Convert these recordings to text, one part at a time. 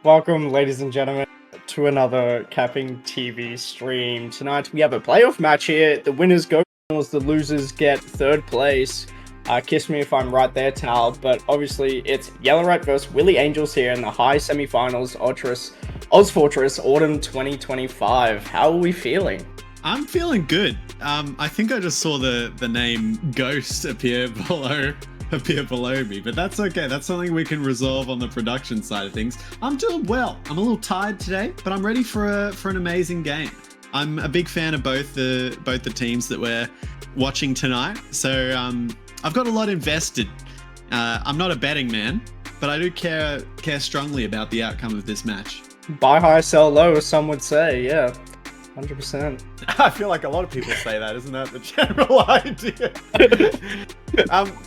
Welcome, ladies and gentlemen, to another CappingTV stream. Tonight we have a playoff match here. The winners go finals, the losers get third place. Kiss me if I'm right there, Tal, but obviously it's Yellow Rat versus Willys Angels here in the high semi-finals, ozfortress Autumn 2025. How are we feeling? I'm feeling good. I think I just saw the name Ghost appear below me, but that's okay. That's something we can resolve on the production side of things. I'm doing well. I'm a little tired today, but I'm ready for an amazing game. I'm a big fan of both the teams that we're watching tonight, so I've got a lot invested. I'm not a betting man, but I do care strongly about the outcome of this match. Buy high, sell low, as some would say. Yeah. 100%. I feel like a lot of people say that, isn't that the general idea?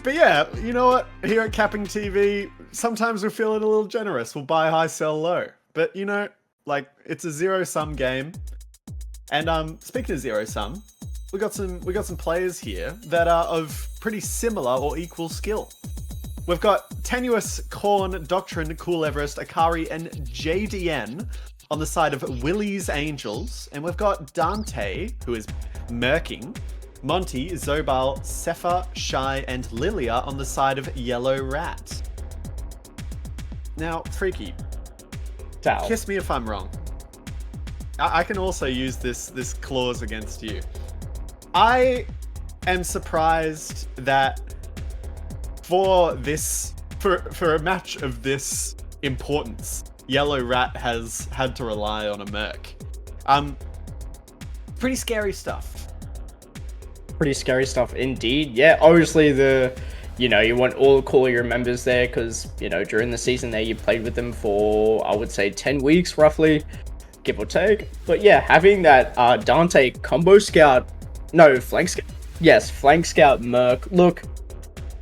But yeah, you know what? Here at CappingTV, sometimes we're feeling a little generous. We'll buy high, sell low. But you know, like, it's a zero-sum game. And speaking of zero-sum, we got some players here that are of pretty similar or equal skill. We've got Tenuous, Korn, Doctrine, Cool Everest, Akari, and JDN on the side of Willys Angels, and we've got Dante, who is murking, Monty, Zobal, Sepha, Shy, and Lilia on the side of Yellow Rat. Now, Freaky, Tal, kiss me if I'm wrong. I can also use this clause against you. I am surprised that for a match of this importance, Yellow Rat has had to rely on a merc. Pretty scary stuff. Pretty scary stuff indeed. Yeah, obviously you want all your members there because, during the season there you played with them for, I would say, 10 weeks roughly, give or take. But yeah, having that Dante combo scout, no, flank scout. Yes, flank scout merc. Look,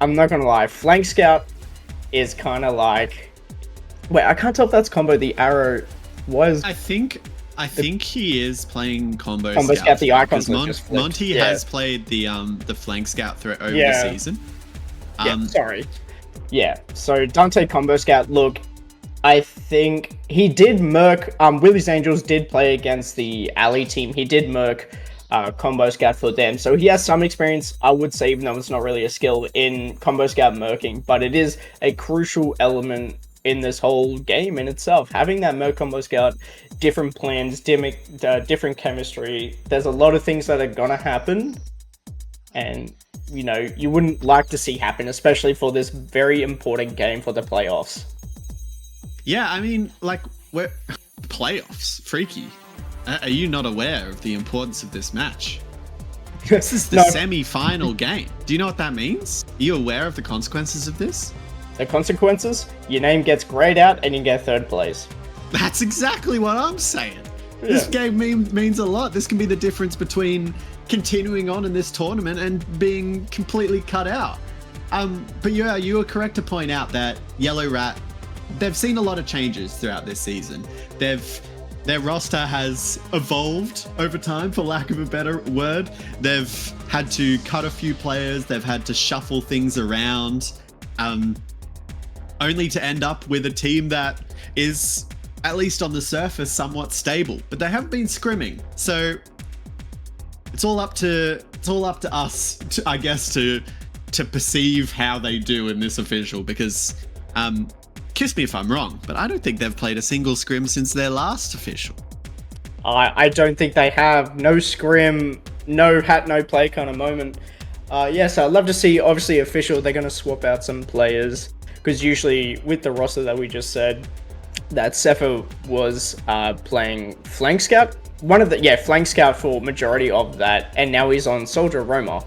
I'm not gonna lie, flank scout is kind of like, wait, I can't tell if that's combo. The arrow was. I think he is playing combo scout. The icons Monty has played the flank scout threat over the season. Sorry. Yeah. So Dante combo scout. Look, I think he did merc. Willys Angels did play against the alley team. He did merc combo scout for them, so he has some experience, I would say, even though it's not really a skill in combo scout merking, but it is a crucial element in this whole game in itself. Having that merc combo scout, different plans, different chemistry, there's a lot of things that are gonna happen, and you wouldn't like to see happen, especially for this very important game for the playoffs. Yeah, I mean, like, we're playoffs, Freaky. Are you not aware of the importance of this match? This is the semi-final game. Do you know what that means? Are you aware of the consequences of this? The consequences? Your name gets grayed out and you get third place. That's exactly what I'm saying. Yeah. This game means a lot. This can be the difference between continuing on in this tournament and being completely cut out. But yeah, you were correct to point out that Yellow Rat, they've seen a lot of changes throughout this season. Their roster has evolved over time, for lack of a better word. They've had to cut a few players. They've had to shuffle things around, only to end up with a team that is, at least on the surface, somewhat stable. But they haven't been scrimming, so it's all up to us, I guess, to perceive how they do in this official. Because kiss me if I'm wrong, but I don't think they've played a single scrim since their last official. I don't think they have. No scrim, no hat, no play kind of moment. Yes, I'd love to see, obviously, official. They're going to swap out some players, because usually with the roster that we just said, that Sepha was playing flank scout. Flank scout for majority of that, and now he's on soldier Roma.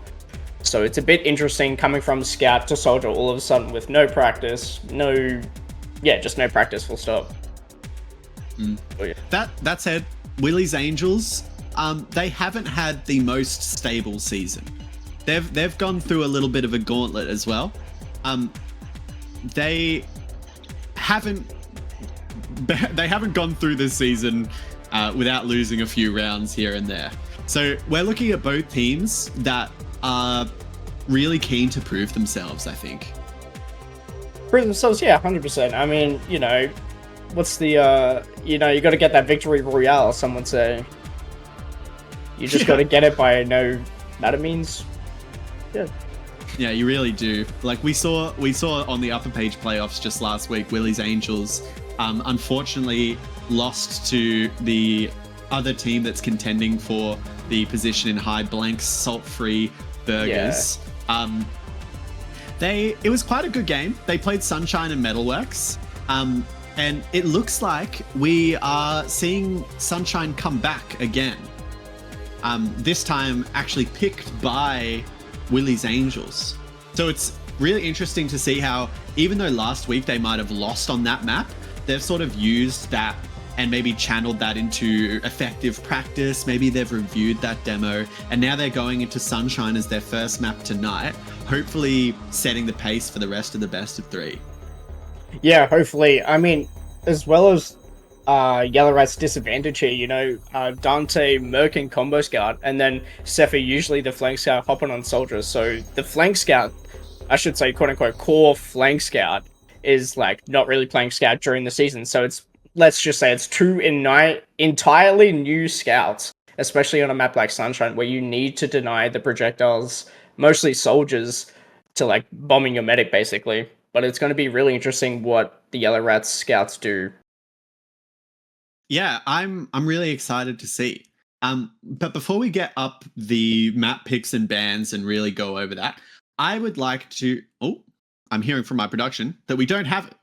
So it's a bit interesting coming from scout to soldier all of a sudden with no practice, just no practice, full stop. Oh, yeah. That said, Willys Angels, they haven't had the most stable season. They've gone through a little bit of a gauntlet as well. They haven't gone through this season without losing a few rounds here and there. So we're looking at both teams that are really keen to prove themselves, I think. Prove themselves, yeah, 100%. I mean, what's the you know, you got to get that victory royale. Some would say. You just got to get it by no matter means. Yeah. Yeah, you really do. Like we saw on the upper page playoffs just last week, Willys Angels unfortunately lost to the other team that's contending for the position in high, Blank's salt-free burgers. Yeah. It was quite a good game. They played Sunshine and Metalworks. And it looks like we are seeing Sunshine come back again. This time actually picked by Willys Angels. So it's really interesting to see how, even though last week they might have lost on that map, they've sort of used that and maybe channeled that into effective practice. Maybe they've reviewed that demo, and now they're going into Sunshine as their first map tonight, hopefully setting the pace for the rest of the best of 3. Yeah, hopefully. I mean, as well as Yellow Rat's disadvantage here, you know, Dante, Merc, and Combo Scout, and then Sephi, usually the flank scout, hopping on soldiers. So the flank scout, I should say, quote unquote, core flank scout, is like not really playing scout during the season. So it's, let's just say, it's 2 entirely new scouts, especially on a map like Sunshine, where you need to deny the projectiles, mostly soldiers, to like bombing your medic basically. But it's going to be really interesting what the Yellow Rats scouts do. Yeah, I'm really excited to see. But before we get up the map picks and bans and really go over that, I would like to... Oh, I'm hearing from my production that we don't have it.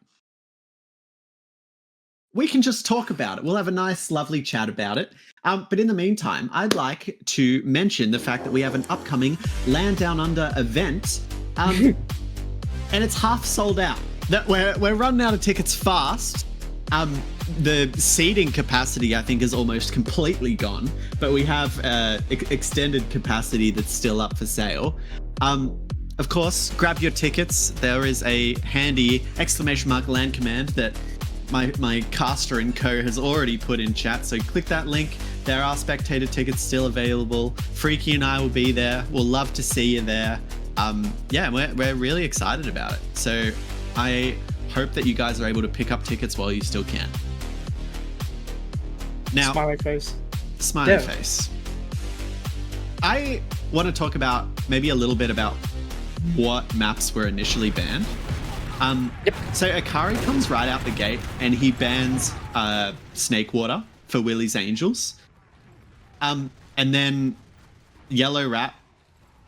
We can just talk about it. We'll have a nice, lovely chat about it. But in the meantime, I'd like to mention the fact that we have an upcoming Land Down Under event. And it's half sold out. That we're running out of tickets fast. The seating capacity, I think, is almost completely gone, but we have extended capacity that's still up for sale. Of course, grab your tickets. There is a handy !land command that my caster and co has already put in chat, so click that link. There are spectator tickets still available. Freaky and I will be there. We'll love to see you there. Yeah, we're really excited about it. So I hope that you guys are able to pick up tickets while you still can. Now, Smiley face. Smiley face. I want to talk about maybe a little bit about what maps were initially banned. So Akari comes right out the gate and he bans Snakewater for Willys Angels. And then Yellow Rat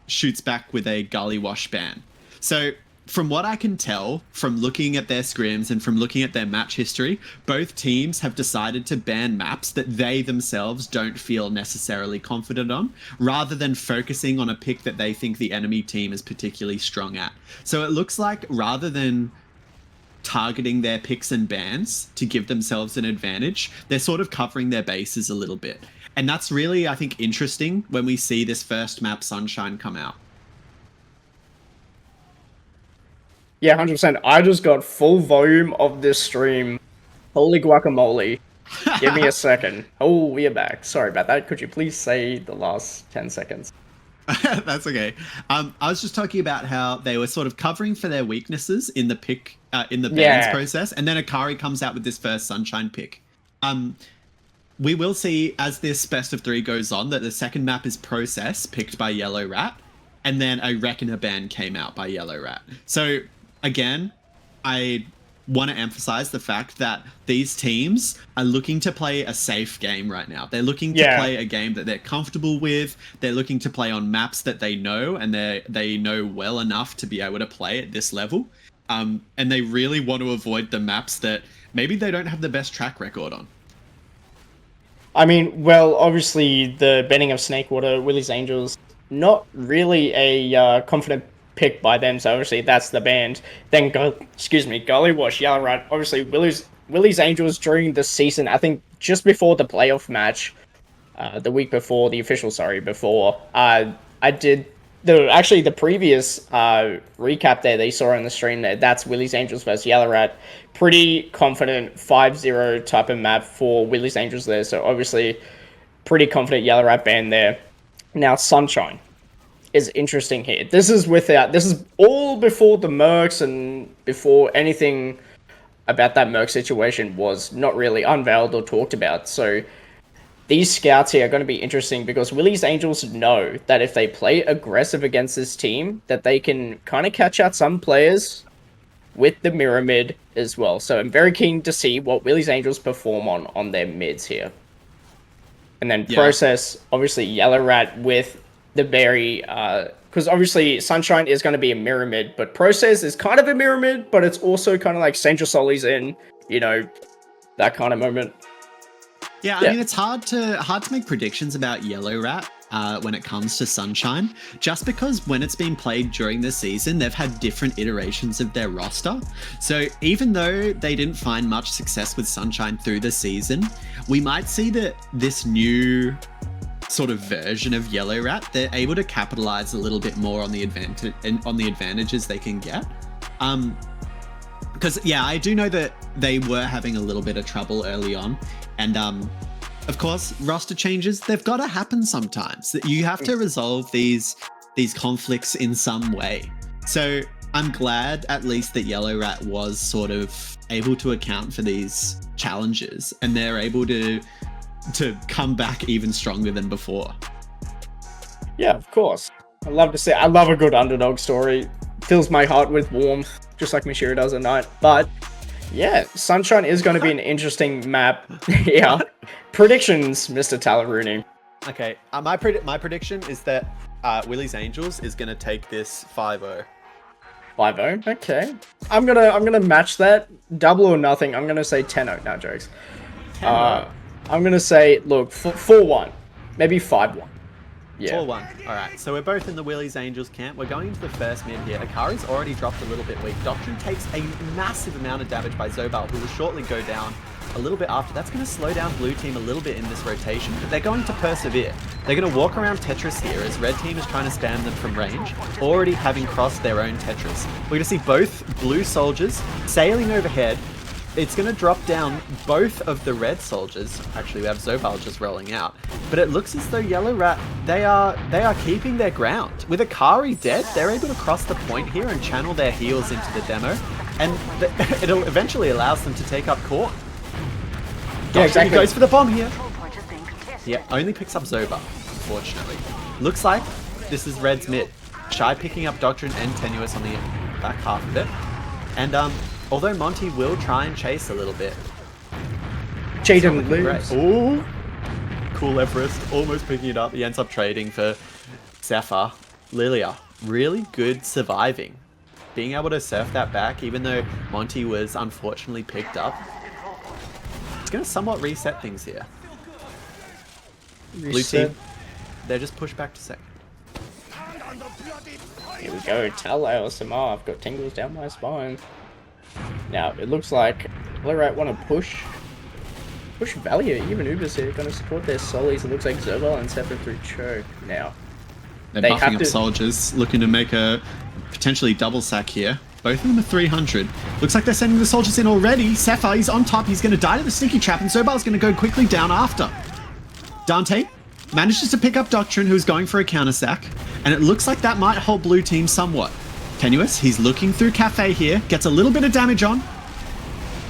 shoots back with a Gully Wash ban. So from what I can tell from looking at their scrims and from looking at their match history, both teams have decided to ban maps that they themselves don't feel necessarily confident on, rather than focusing on a pick that they think the enemy team is particularly strong at. So it looks like rather than targeting their picks and bans to give themselves an advantage, they're sort of covering their bases a little bit. And that's really, I think, interesting when we see this first map, Sunshine, come out. Yeah, 100%. I just got full volume of this stream. Holy guacamole. Give me a second. Oh, we are back. Sorry about that. Could you please say the last 10 seconds? That's okay. I was just talking about how they were sort of covering for their weaknesses in the pick, in the bans process, and then Akari comes out with this first Sunshine pick. We will see as this best of 3 goes on that the second map is Process, picked by Yellow Rat, and then a Reckoner ban came out by Yellow Rat. So again, I want to emphasize the fact that these teams are looking to play a safe game right now. They're looking to play a game that they're comfortable with. They're looking to play on maps that they know, and they know well enough to be able to play at this level. And they really want to avoid the maps that maybe they don't have the best track record on. I mean, well, obviously the banning of Snakewater, Willys Angels, not really a confident pick by them, so obviously that's the band. Then, Gully Wash, Yellow Rat, obviously Willys Angels during the season, I think just before the playoff match, the week before, the official, before, I did, the previous recap there that you saw on the stream there, that's Willys Angels versus Yellow Rat. Pretty confident 5-0 type of map for Willys Angels there, so obviously pretty confident Yellow Rat band there. Now, Sunshine is interesting here. This is all before the Mercs and before anything about that Merc situation was not really unveiled or talked about. So these scouts here are going to be interesting because Willys Angels know that if they play aggressive against this team, that they can kind of catch out some players with the mirror mid as well. So I'm very keen to see what Willys Angels perform on their mids here. And then Process, obviously Yellow Rat with the very... because obviously Sunshine is going to be a mirror mid, but Process is kind of a mirror mid, but it's also kind of like Central Soli's in, you know, that kind of moment. Yeah, I mean, it's hard to make predictions about Yellow Rat when it comes to Sunshine, just because when it's been played during the season, they've had different iterations of their roster. So even though they didn't find much success with Sunshine through the season, we might see that this new sort of version of Yellow Rat, they're able to capitalize a little bit more on the advantages they can get. Because I do know that they were having a little bit of trouble early on, and of course roster changes, they've got to happen sometimes. That you have to resolve these conflicts in some way. So I'm glad at least that Yellow Rat was sort of able to account for these challenges, and they're able to come back even stronger than before. Yeah, of course. I love a good underdog story. Fills my heart with warmth, just like Mishira does at night. But yeah, Sunshine is going to be an interesting map. Yeah. Predictions, Mr. Talaruni. Okay, my prediction is that Willys Angels is going to take this 5-0. 5-0, okay. I'm gonna match that. Double or nothing. I'm gonna say 10-0. No jokes. 10-0. I'm gonna say, look, 4-1, maybe 5-1. Yeah. 4-1. All right, so we're both in the Willys Angels camp. We're going into the first mid here. Akari's already dropped a little bit weak. Doctrine takes a massive amount of damage by Zobal, who will shortly go down a little bit after. That's going to slow down blue team a little bit in this rotation, but they're going to persevere. They're going to walk around Tetris here as red team is trying to spam them from range, already having crossed their own Tetris. We're going to see both blue soldiers sailing overhead. It's going to drop down both of the red soldiers. Actually, we have Zobal just rolling out. But it looks as though Yellow Rat, they are keeping their ground. With Akari dead, they're able to cross the point here and channel their heals into the demo. And it eventually allows them to take up Corn. Yeah, exactly. He goes for the bomb here. Yeah, only picks up Zobal, unfortunately. Looks like this is Red's mid. Shy picking up Doctrine and Tenuous on the back half of it. And although Monty will try and chase a little bit. Jaden lose. Ooh. Cool Everest, almost picking it up. He ends up trading for Zephyr. Lilia, really good surviving. Being able to surf that back, even though Monty was unfortunately picked up. It's going to somewhat reset things here. Blue team, they're just pushed back to second. Here we go, Talal Samar. I've got tingles down my spine. Now, it looks like Rat want to push Valiant. Even Uber's here, going to support their solis. It looks like Zobal and Zephyr through Choke now. They're buffing up soldiers, looking to make a potentially double sack here. Both of them are 300. Looks like they're sending the soldiers in already. Zephyr, he's on top. He's going to die to the sneaky trap, and Zobal's going to go quickly down after. Dante manages to pick up Doctrine, who's going for a counter sack, and it looks like that might hold blue team somewhat. Tenuous, he's looking through Cafe here, gets a little bit of damage on.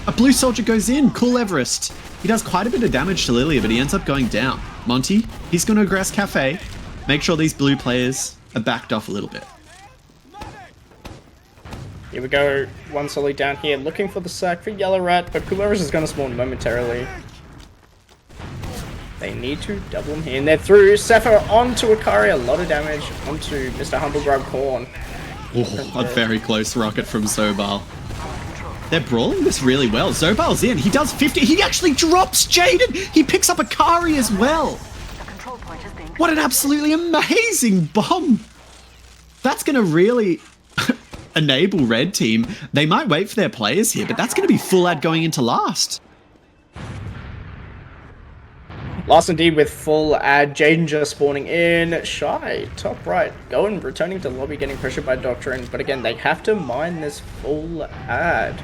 A blue soldier goes in, Cool Everest. He does quite a bit of damage to Lilia, but he ends up going down. Monty, he's going to aggress Cafe, make sure these blue players are backed off a little bit. Here we go, one soli down here, looking for the sack for Yellow Rat, but Cool Everest is going to spawn momentarily. They need to double him here, and they're through. Zephyr onto Akari, a lot of damage onto Mr. Humblegrub Corn. Oh, a very close rocket from Zobal. They're brawling this really well. Zobal's in. He does 50. He actually drops Jaden. He picks up Akari as well. What an absolutely amazing bomb. That's going to really enable Red Team. They might wait for their players here, but that's going to be full ad going into last. Last indeed with full ad. Jaden just spawning in. Shy, top right. Going, returning to lobby, getting pressured by Doctrine. But again, they have to mine this full ad.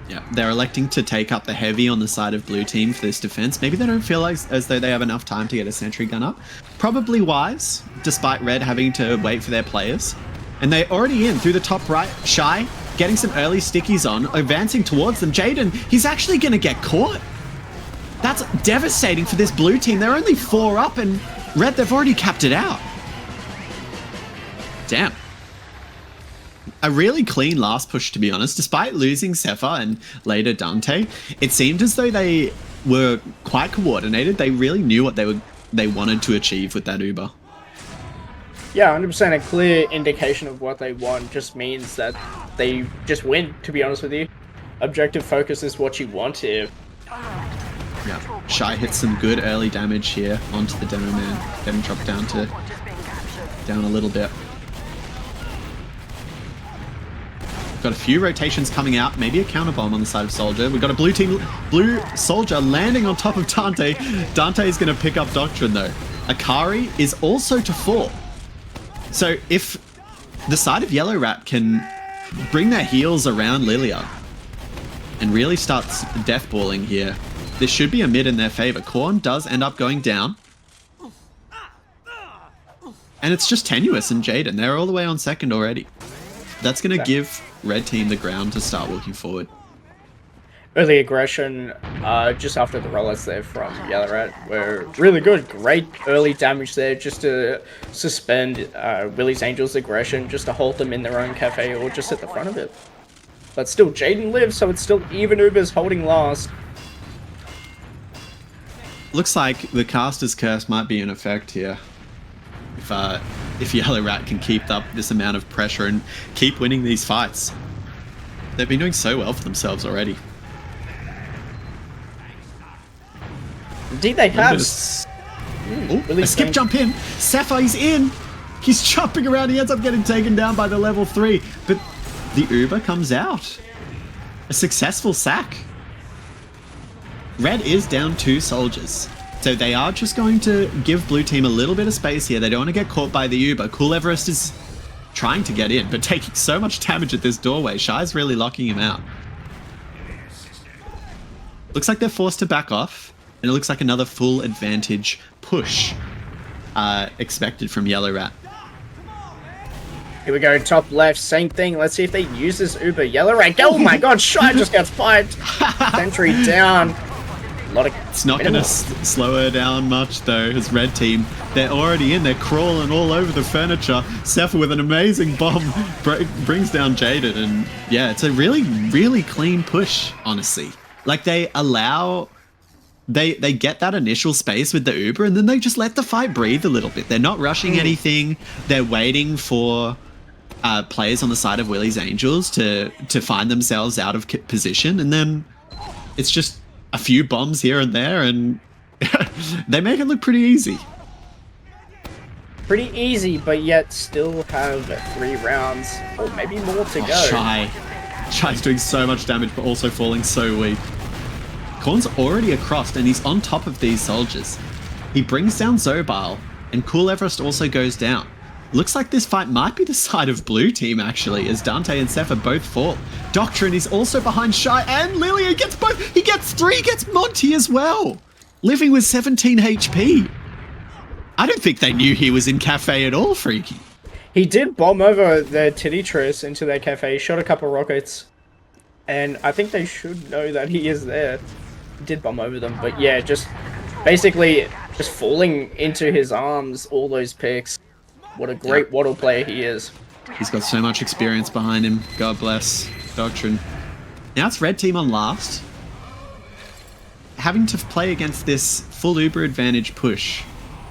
Yeah, they're electing to take up the heavy on the side of blue team for this defense. Maybe they don't feel like as though they have enough time to get a sentry gun up. Probably wise, despite Red having to wait for their players. And they're already in through the top right. Shy getting some early stickies on, advancing towards them. Jaden, he's actually going to get caught. That's devastating for this blue team. They're only 4 up, and red, they've already capped it out. Damn. A really clean last push, to be honest. Despite losing Sepha and later Dante, it seemed as though they were quite coordinated. They really knew what they wanted to achieve with that Uber. Yeah, 100% a clear indication of what they want just means that they just win, to be honest with you. Objective focus is what you want here. Yeah, Shy hits some good early damage here onto the demo man. Getting dropped down a little bit. Got a few rotations coming out, maybe a counter bomb on the side of Soldier. We've got a blue Soldier landing on top of Dante. Dante is going to pick up Doctrine though. Akari is also to fall. So if the side of Yellow Rat can bring their heels around Lilia and really starts deathballing here, this should be a mid in their favor. Korn does end up going down. And it's just Tenuous and Jaden. They're all the way on second already. That's going to give red team the ground to start walking forward. Early aggression just after the rollers there from Yellow Rat were really good. Great early damage there just to suspend Willys Angels' aggression, just to hold them in their own cafe or just at the front of it. But still, Jaden lives, so it's still even Uber's holding last. Looks like the caster's curse might be in effect here. If Yellow Rat can keep up this amount of pressure and keep winning these fights. They've been doing so well for themselves already. Indeed they have. A skip jump in. Sapphire's in. He's jumping around. He ends up getting taken down by the level 3. But the Uber comes out. A successful sack. Red is down 2 soldiers. So they are just going to give blue team a little bit of space here. They don't want to get caught by the Uber. Cool Everest is trying to get in, but taking so much damage at this doorway. Shy's really locking him out. Looks like they're forced to back off, and it looks like another full advantage push expected from Yellow Rat. Here we go, top left, same thing. Let's see if they use this Uber. Yellow Rat, oh my god, Shy just gets fired. Sentry down. It's not going to slow her down much though. His red team, they're already in. They're crawling all over the furniture. Sepha with an amazing bomb brings down Jaden, and yeah, it's a really, really clean push. Honestly, like they get that initial space with the Uber, and then they just let the fight breathe a little bit. They're not rushing anything. They're waiting for players on the side of Willys Angels to find themselves out of position, and then it's just a few bombs here and there, and they make it look pretty easy. Pretty easy, but yet still have 3 rounds, or maybe more to go. Shy's doing so much damage, but also falling so weak. Korn's already across, and he's on top of these soldiers. He brings down Zobal, and Cool Everest also goes down. Looks like this fight might be the side of blue team, actually, as Dante and Sepha both fall. Doctrine is also behind Shy, and Lilia gets both. He gets 3, gets Monty as well. Living with 17 HP. I don't think they knew he was in cafe at all, Freaky. He did bomb over their Tittytress into their cafe, shot a couple rockets, and I think they should know that he is there. He did bomb over them, but yeah, just basically just falling into his arms, all those picks. What a great Waddle player he is. He's got so much experience behind him. God bless Doctrine. Now it's red team on last. Having to play against this full Uber advantage push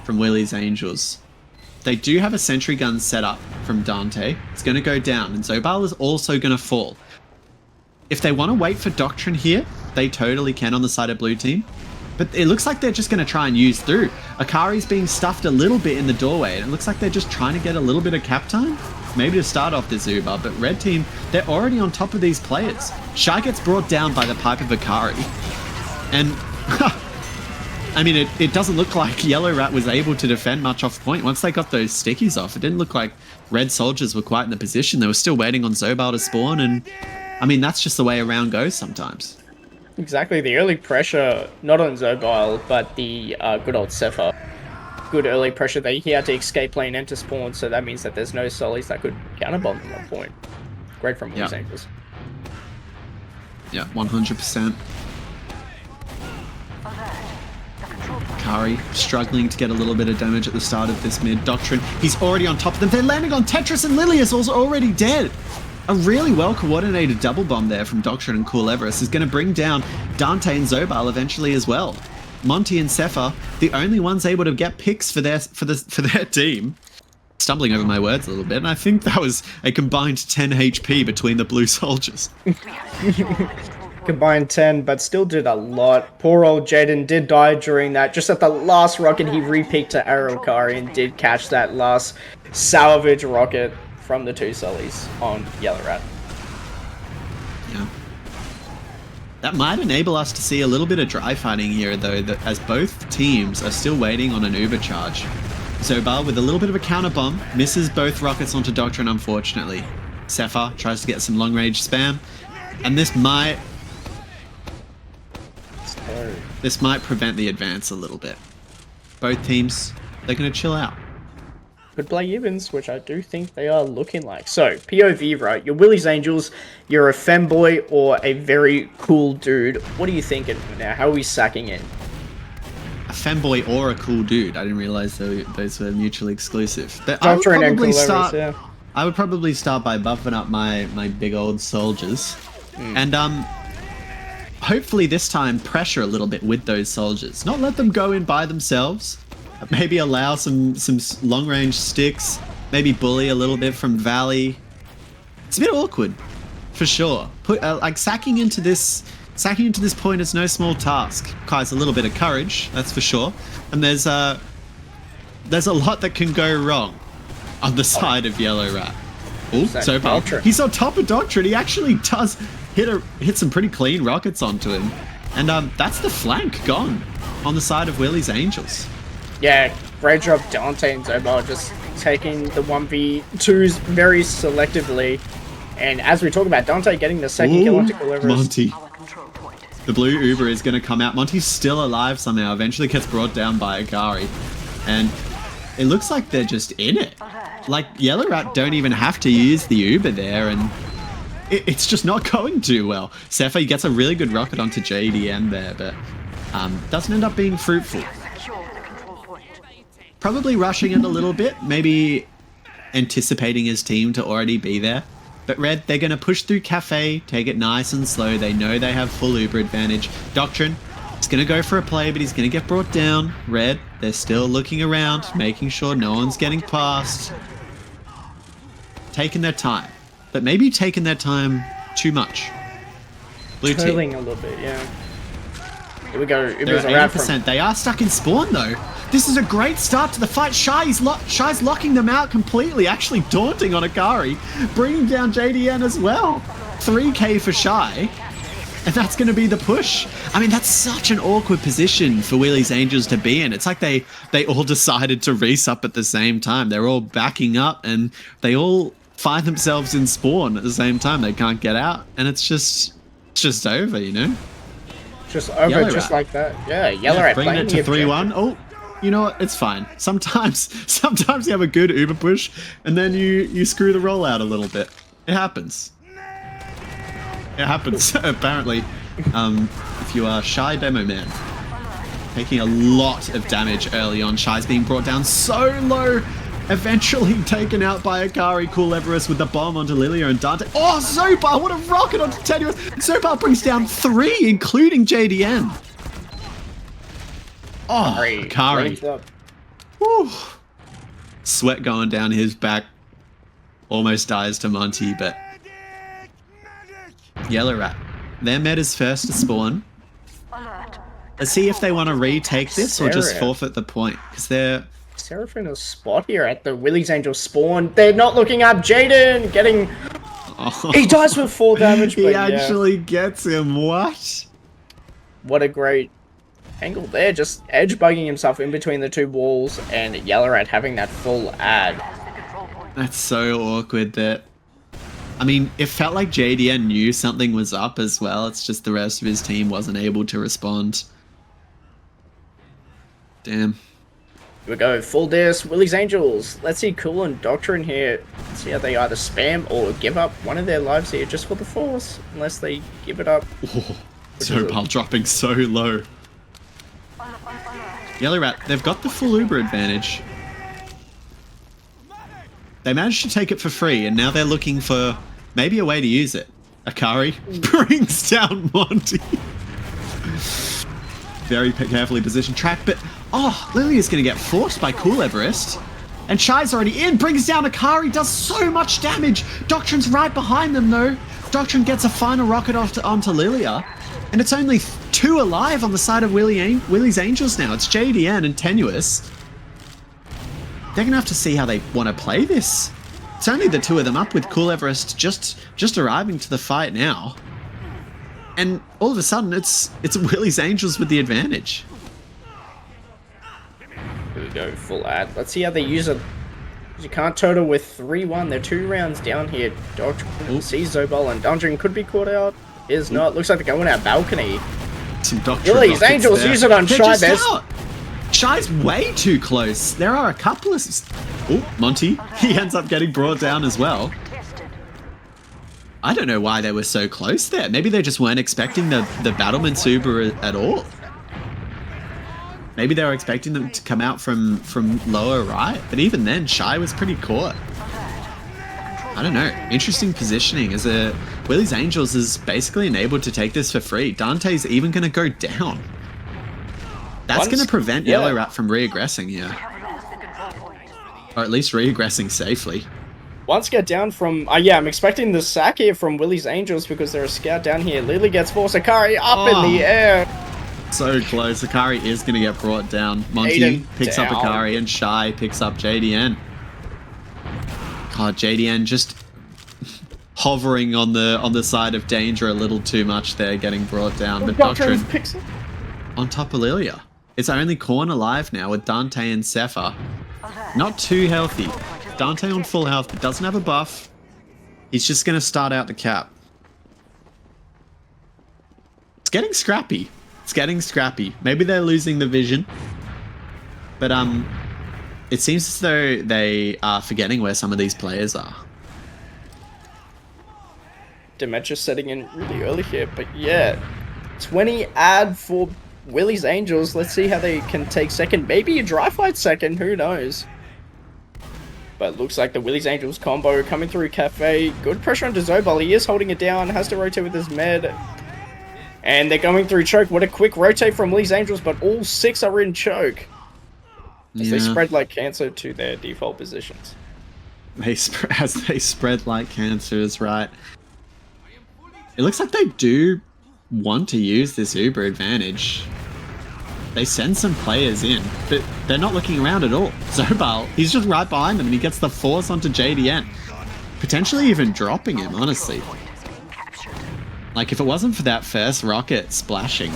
from Willys Angels. They do have a sentry gun set up from Dante. It's going to go down, and Zobal is also going to fall. If they want to wait for Doctrine here, they totally can on the side of blue team. But it looks like they're just going to try and use through. Akari's being stuffed a little bit in the doorway, and it looks like they're just trying to get a little bit of cap time. Maybe to start off this Uber, but red team, they're already on top of these players. Shy gets brought down by the pipe of Akari. And, I mean, it doesn't look like Yellow Rat was able to defend much off point. Once they got those stickies off, it didn't look like red soldiers were quite in the position. They were still waiting on Zobal to spawn, and, I mean, that's just the way around goes sometimes. Exactly, the early pressure, not on Zobal, but the good old Sepha. Good early pressure that he had to escape lane enter spawn, so that means that there's no solis that could counterbomb at one point. Great from Willys Angels. Yeah, 100%. Kari struggling to get a little bit of damage at the start of this mid. Doctrine, he's already on top of them. They're landing on Tetris, and Lilius also already dead. A really well-coordinated double bomb there from Doctrine and Cool Everest is going to bring down Dante and Zobal eventually as well. Monty and Sepha, the only ones able to get picks for their team. Stumbling over my words a little bit, and I think that was a combined 10 HP between the blue soldiers. Combined 10, but still did a lot. Poor old Jaden did die during that. Just at the last rocket, he re-peeked to Arrow-Kari and did catch that last salvage rocket from the two Sullys on Yellow Rat. Yeah. That might enable us to see a little bit of dry fighting here, though, that as both teams are still waiting on an Uber charge. Zobal with a little bit of a counter bomb, misses both rockets onto Doctrine, unfortunately. Sepha tries to get some long-range spam, and this might prevent the advance a little bit. Both teams, they're going to chill out. Could play Evans, which I do think they are looking like. So, POV, right? You're Willys Angels, you're a femboy or a very cool dude. What are you thinking now? How are we sacking in? A femboy or a cool dude. I didn't realize those were mutually exclusive. But I would probably start by buffing up my big old soldiers. And hopefully this time pressure a little bit with those soldiers. Not let them go in by themselves. Maybe allow some long range sticks. Maybe bully a little bit from Valley. It's a bit awkward, for sure. Like sacking into this point is no small task. Requires a little bit of courage, that's for sure. And there's a lot that can go wrong on the side of Yellow Rat. Oh, so far he's on top of Doctrine. He actually does hit some pretty clean rockets onto him, and that's the flank gone on the side of Willys Angels. Yeah, great job Dante and Zobal just taking the 1v2s very selectively. And as we talk about, Dante getting the second kill onto Cool Everest. Monty. The blue Uber is going to come out. Monty's still alive somehow. Eventually gets brought down by Akari. And it looks like they're just in it. Like, Yellow Rat don't even have to use the Uber there, and it's just not going too well. Sepha gets a really good rocket onto JDM there, but doesn't end up being fruitful. Probably rushing it a little bit, maybe anticipating his team to already be there. But Red, they're going to push through Cafe, take it nice and slow. They know they have full Uber advantage. Doctrine is going to go for a play, but he's going to get brought down. Red, they're still looking around, making sure no one's getting past. Taking their time, but maybe taking their time too much. Blue team a little bit, yeah. Here we go. They're at 80%. They are stuck in spawn though. This is a great start to the fight. Shy's locking them out completely, actually daunting on Akari, bringing down JDN as well. 3k for Shy, and that's going to be the push. I mean, that's such an awkward position for Willys Angels to be in. It's like they all decided to resup at the same time. They're all backing up, and they all find themselves in spawn at the same time. They can't get out, and it's just over, you know? Just over, Yellow just Rat. like that. Yeah, Yellow Rat bringing it to 3-1. Oh, you know what? It's fine. Sometimes you have a good Uber push, and then you screw the rollout a little bit. It happens. It happens, apparently. If you are Shy Demo Man, taking a lot of damage early on. Shy's being brought down so low. Eventually taken out by Akari. Cool Everest with the bomb onto Lilia and Dante. Oh, Zobal, what a rocket onto Tenuous. Zobal brings down 3, including JDN. Oh, Akari. Woo. Sweat going down his back. Almost dies to Monty, but Yellow Rat. Their meta's first to spawn. Let's see if they want to retake this or just forfeit the point, because they're Seraph in a spot here at the Willys Angels spawn. They're not looking up. Jaden getting... Oh. He dies with 4 damage, but he actually gets him. What? What a great angle there. Just edge bugging himself in between the 2 walls, and Yellow Rat having that full ad. That's so awkward that... I mean, it felt like JDN knew something was up as well. It's just the rest of his team wasn't able to respond. Damn. Here we go, full disc, Willys Angels. Let's see Cool and Doctrine here. Let's see how they either spam or give up one of their lives here just for the force, unless they give it up. Oh, Zobal dropping so low. Yellow Rat, they've got the full Uber advantage. They managed to take it for free, and now they're looking for maybe a way to use it. Akari brings down Monty. Very carefully positioned track, but oh, Lily is going to get forced by Cool Everest. And Shy's already in, brings down Akari, does so much damage. Doctrine's right behind them though. Doctrine gets a final rocket onto Lilia. And it's only 2 alive on the side of Willys Angels now. It's JDN and Tenuous. They're going to have to see how they want to play this. It's only the 2 of them up with Cool Everest just arriving to the fight now. And all of a sudden, it's Willys Angels with the advantage. Here we go, full ad. Let's see how they use it. You can't total with 3-1. They're 2 rounds down here. Doctrine sees Zobal and Dungeon could be caught out. Is not. Looks like they're going out balcony. Some Doctrine Willys Angels use it on Shy Best. Shy's way too close. There are a couple of... Oh, Monty. He ends up getting brought down as well. I don't know why they were so close there. Maybe they just weren't expecting the Battleman's Uber at all. Maybe they were expecting them to come out from lower right. But even then, Shy was pretty caught. I don't know. Interesting positioning. As Willys Angels is basically enabled to take this for free. Dante's even going to go down. That's going to prevent Yellow Rat from re-aggressing here. Or at least re-aggressing safely. Once get down from... yeah, I'm expecting the sack here from Willys Angels because they're a scout down here. Lily gets forced. Akari up in the air. So close. Akari is going to get brought down. Monty picks up Akari and Shy picks up JDN. God, JDN just hovering on the side of danger a little too much there, getting brought down. But Doctrine picks it on top of Lilia. It's only Korn alive now with Dante and Sepha. Not too healthy. Dante on full health, but doesn't have a buff. He's just going to start out the cap. It's getting scrappy. It's getting scrappy. Maybe they're losing the vision. But it seems as though they are forgetting where some of these players are. Dementia setting in really early here, but yeah. 20 ad for Willys Angels. Let's see how they can take second. Maybe a dry fight second, who knows? But looks like the Willys Angels combo coming through Cafe. Good pressure onto Zobal. He is holding it down. Has to rotate with his med. And they're going through choke. What a quick rotate from Willys Angels, but all 6 are in choke. As they spread like cancer to their default positions. As they spread like cancer is right. It looks like they do want to use this Uber advantage. They send some players in, but they're not looking around at all. Zobal, he's just right behind them and he gets the force onto JDN. Potentially even dropping him, honestly. Like, if it wasn't for that first rocket splashing,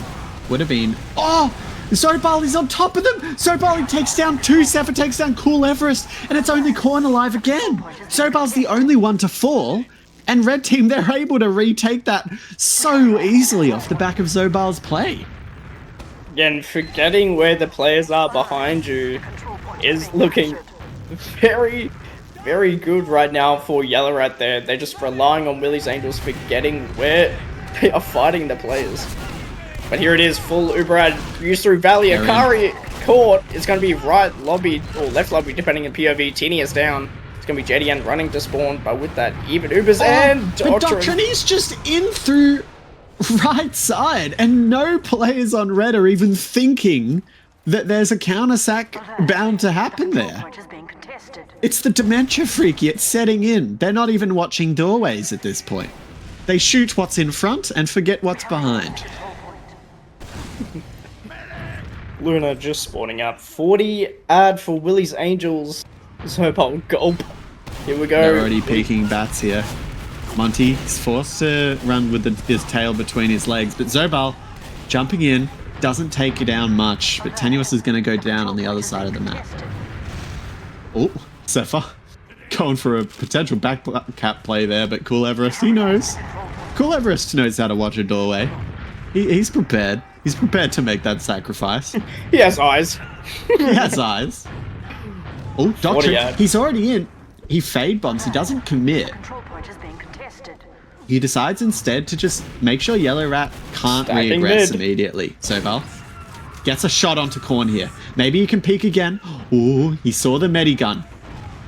would have been... Oh! Zobal is on top of them! Zobal takes down 2, Sepha takes down Cool Everest, and it's only Korn alive again! Zobal's the only one to fall, and Red Team, they're able to retake that so easily off the back of Zobal's play. Again, forgetting where the players are behind you is looking very, very good right now for Yellow Rat there. They're just relying on Willys Angels, forgetting where they are fighting the players. But here it is, full Uber ad used through Valley. Akari caught. It's going to be right lobby, or left lobby, depending on POV. Teeny is down. It's going to be JDN running to spawn, but with that, even Ubers and Doctrine is just in through right side, and no players on red are even thinking that there's a counter sack bound to happen there. It's the dementia freaky, it's setting in. They're not even watching doorways at this point. They shoot what's in front and forget what's behind. Luna just spawning up. 40 ad for Willys Angels. Zobal gulp. Here we go. They're already peeking bats here. Monty is forced to run with his tail between his legs, but Zobal jumping in doesn't take you down much, but Tenuous is going to go down on the other side of the map. Oh, Sepha going for a potential back cap play there, but Cool Everest, he knows. Cool Everest knows how to watch a doorway. He's prepared. He's prepared to make that sacrifice. He has eyes. He has eyes. Oh, Doctrine. He's already in. He fade bombs. He doesn't commit. He decides instead to just make sure Yellow Rat can't regress immediately. Sobal gets a shot onto Korn here. Maybe he can peek again. Ooh, he saw the Medigun.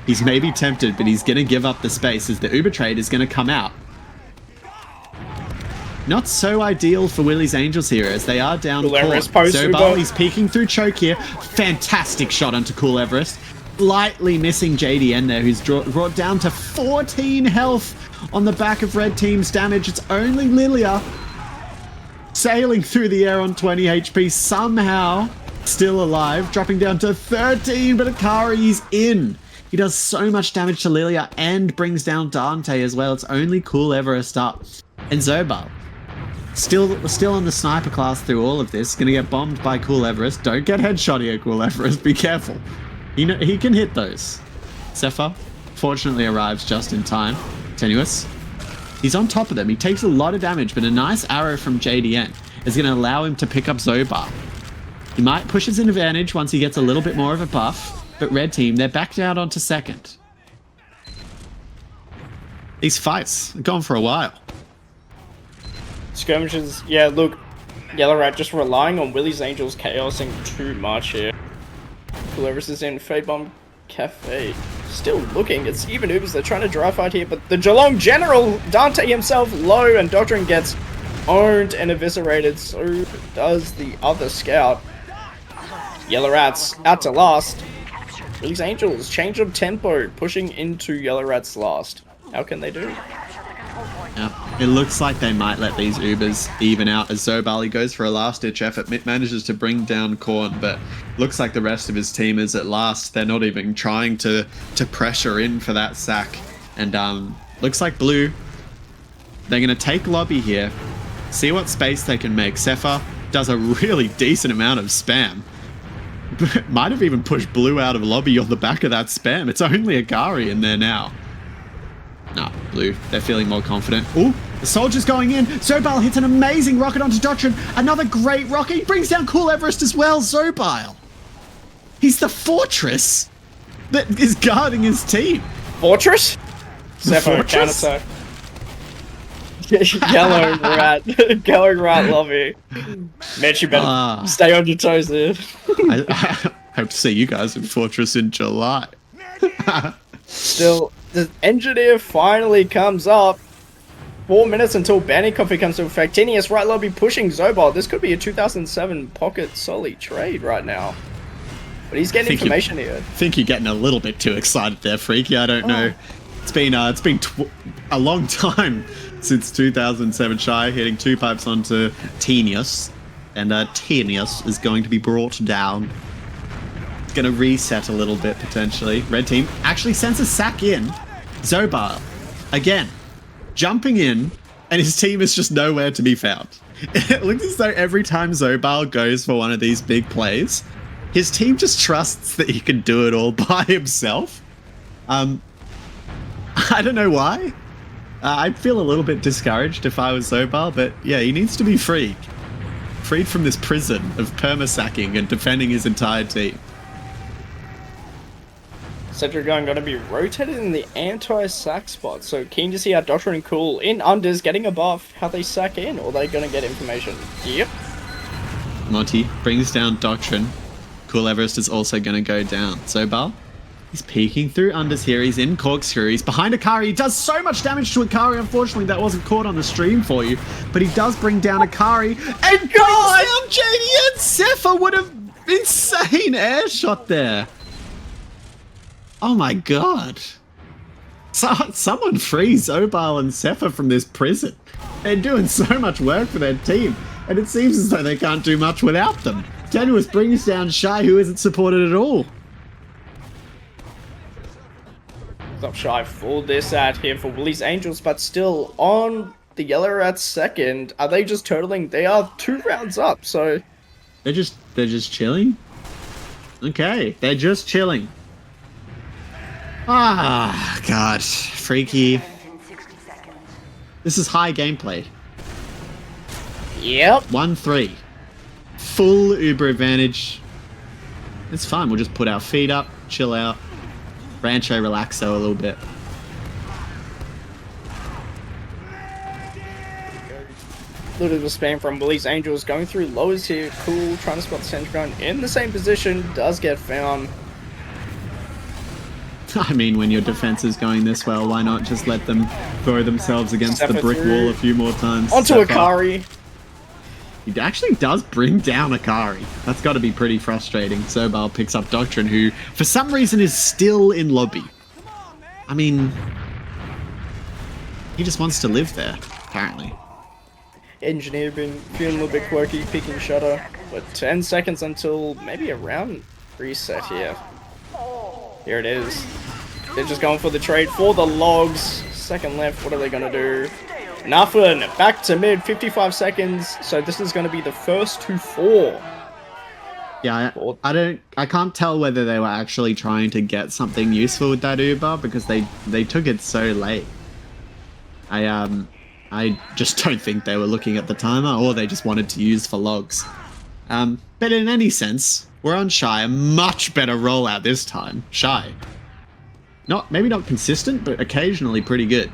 He's maybe tempted, but he's going to give up the space as the Uber trade is going to come out. Not so ideal for Willys Angels here as they are down Cool Sobal, he's peeking through choke here. Fantastic shot onto Cool Everest. Slightly missing JDN there, who's brought down to 14 health on the back of red team's damage. It's only Lilia sailing through the air on 20 HP, somehow still alive, dropping down to 13, but Akari's in. He does so much damage to Lilia and brings down Dante as well. It's only Cool Everest up. And Zobal, still on the sniper class through all of this, gonna get bombed by Cool Everest. Don't get headshot here, Cool Everest, be careful. He can hit those. Sepha fortunately arrives just in time. Tenuous, he's on top of them. He takes a lot of damage, but a nice arrow from JDN is going to allow him to pick up Zobar. He might push his advantage once he gets a little bit more of a buff, but red team, they're backed out onto second. These fights have gone for a while. Skirmishes, yeah, look, Yellow Rat just relying on Willys Angels chaosing too much here. Cool Everest is in Fade Bomb Cafe. Still looking, it's even Ubers, they're trying to dry fight here, but the Geelong General, Dante himself, low, and Doctrine gets owned and eviscerated, so does the other scout. Yellow Rat's out to last. Willys Angels, change of tempo, pushing into Yellow Rat's last. How can they do? Yeah, it looks like they might let these Ubers even out as Zobali goes for a last-ditch effort, manages to bring down Korn, but looks like the rest of his team is at last. They're not even trying to pressure in for that sack. And looks like Blue, they're going to take lobby here, see what space they can make. Sepha does a really decent amount of spam. Might have even pushed Blue out of lobby on the back of that spam. It's only Akari in there now. Nah, Blue, they're feeling more confident. Ooh, the soldier's going in. Zobal hits an amazing rocket onto Doctrine. Another great rocket. He brings down Cool Everest as well. Zobal, he's the fortress that is guarding his team. Fortress? Fortress? Yellow Rat lobby. Mitch, you better stay on your toes there. I hope to see you guys in Fortress in July. Still, the engineer finally comes up. 4 minutes until banning coffee comes to effect. Tinius right lobby pushing Zobal. This could be a 2007 pocket Solly trade right now. But he's getting information here. I think you're getting a little bit too excited there, Freaky. I don't know. It's been a long time since 2007 Shy hitting 2 pipes onto Tinius. And Tinius is going to be brought down. It's going to reset a little bit, potentially. Red team actually sends a sack in. Zobal, again, jumping in, and his team is just nowhere to be found. It looks as though every time Zobal goes for one of these big plays, his team just trusts that he can do it all by himself. I don't know why. I'd feel a little bit discouraged if I was Zobal, but yeah, he needs to be freed. Freed from this prison of perma-sacking and defending his entire team. Cedric going to be rotated in the anti-sack spot, so keen to see how Doctrine and Cool in unders getting a buff, how they sack in, or are they going to get information? Yep. Monty brings down Doctrine. Cool Everest is also going to go down. Zobal, he's peeking through unders here. He's in Corkscrew. He's behind Akari. He does so much damage to Akari. Unfortunately, that wasn't caught on the stream for you, but he does bring down Akari. And God! Down JD and Sepha would have insane air shot there. Oh my God. Someone free Zobal and Sepha from this prison. They're doing so much work for their team, and it seems as though they can't do much without them. Tenuous brings down Shy, who isn't supported at all. Up Shy full this out here for Willys Angels, but still on the Yellow Rats second. Are they just turtling? They are 2 rounds up, so... They're just chilling? Okay, they're just chilling. Ah, God. Freaky. This is high gameplay. Yep. 1-3. full Uber advantage. It's fine. We'll just put our feet up, chill out, Rancho relaxo a little bit. Little bit of spam from Willys Angels going through lowers here. Cool, trying to spot the sentry gun in the same position. Does get found. I mean, when your defense is going this well, why not just let them throw themselves against the brick wall a few more times? Onto Akari. He actually does bring down Akari. That's got to be pretty frustrating. Zobal picks up Doctrine, who, for some reason, is still in lobby. I mean, he just wants to live there, apparently. Engineer been feeling a little bit quirky, picking shutter, but 10 seconds until maybe a round reset here. Here it is. They're just going for the trade for the logs. Second left, what are they gonna do? Nothing. Back to mid, 55 seconds. So this is gonna be the first to 4. Yeah, I can't tell whether they were actually trying to get something useful with that Uber because they took it so late. I just don't think they were looking at the timer or they just wanted to use for logs. But in any sense, we're on Shy, a much better rollout this time. Shy. Maybe not consistent, but occasionally pretty good.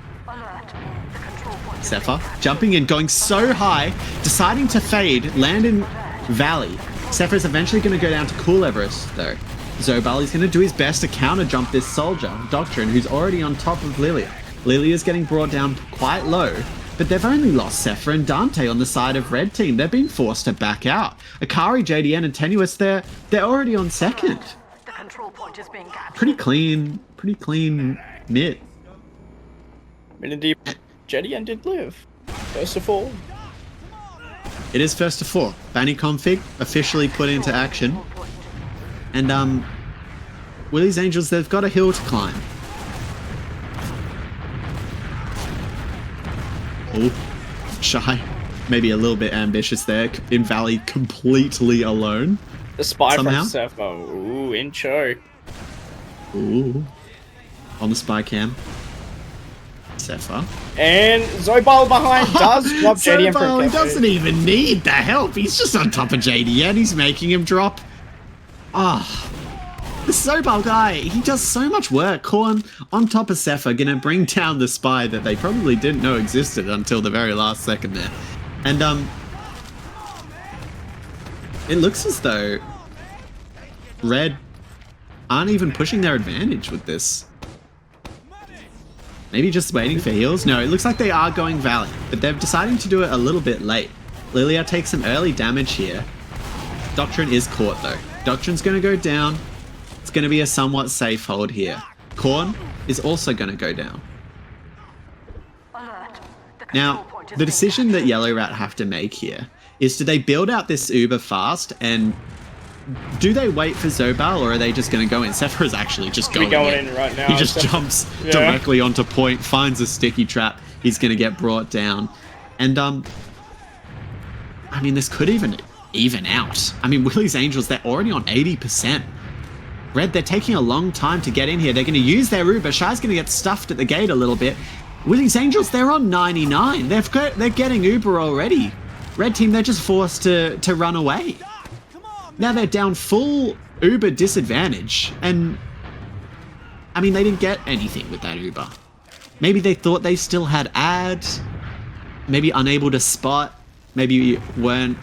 Zephyr jumping in, going so high, deciding to fade, land in Valley. Zephyr is eventually going to go down to Cool Everest, though. Zobal is going to do his best to counter jump this soldier, Doctrine, who's already on top of Lilia. Lilia is getting brought down quite low, but they've only lost Zephyr and Dante on the side of Red Team. They're being forced to back out. Akari, JDN, and Tenuous, they're already on second. The control point is being captured. Pretty clean mid. And indeed, JDN did live. First of all. It is first to 4. Banny config officially put into action. And Willys Angels, they've got a hill to climb. Oh, Shy. Maybe a little bit ambitious there. In Valley completely alone. The spy somehow. from Sepho. Ooh, in choke. Ooh. On the spy cam. Zephyr. And Zobal behind does drop JDN for a Zobal, he cafe. doesn't even need the help. He's just on top of JDN. He's making him drop. Ah. The Zobal guy, he does so much work. Korn on top of Zephyr, gonna bring down the spy that they probably didn't know existed until the very last second there. And it looks as though Red aren't even pushing their advantage with this. Maybe just waiting for heals? No, it looks like they are going Valley, but they're deciding to do it a little bit late. Lilia takes some early damage here. Doctrine is caught though. Doctrine's gonna go down. It's gonna be a somewhat safe hold here. Korn is also gonna go down. Now, the decision that Yellow Rat have to make here is, do they build out this Uber fast and do they wait for Zobal, or are they just going to go in? Zephyr is actually just going in right now. He just jumps directly onto point, finds a sticky trap. He's going to get brought down. And, I mean, this could even out. I mean, Willys Angels, they're already on 80%. Red, they're taking a long time to get in here. They're going to use their Uber. Shy's going to get stuffed at the gate a little bit. Willys Angels, they're on 99. They're getting Uber already. Red Team, they're just forced to run away. Now they're down full Uber disadvantage, and I mean, they didn't get anything with that Uber. Maybe they thought they still had ads, maybe unable to spot, maybe weren't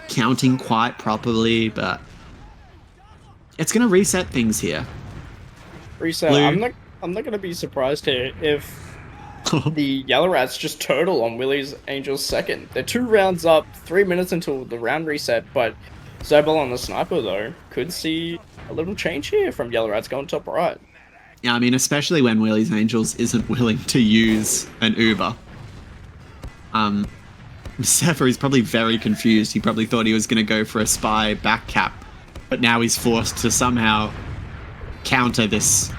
counting quite properly, but it's gonna reset things here. Reset. Blue. I'm not gonna be surprised here if the Yellow Rats just turtle on Willys Angels second. They're 2 rounds up, 3 minutes until the round reset, but Zobal on the sniper, though, could see a little change here from Yellow Rats going top right. Yeah, I mean, especially when Willys Angels isn't willing to use an Uber. Zephyr is probably very confused. He probably thought he was going to go for a spy back cap, but now he's forced to somehow counter this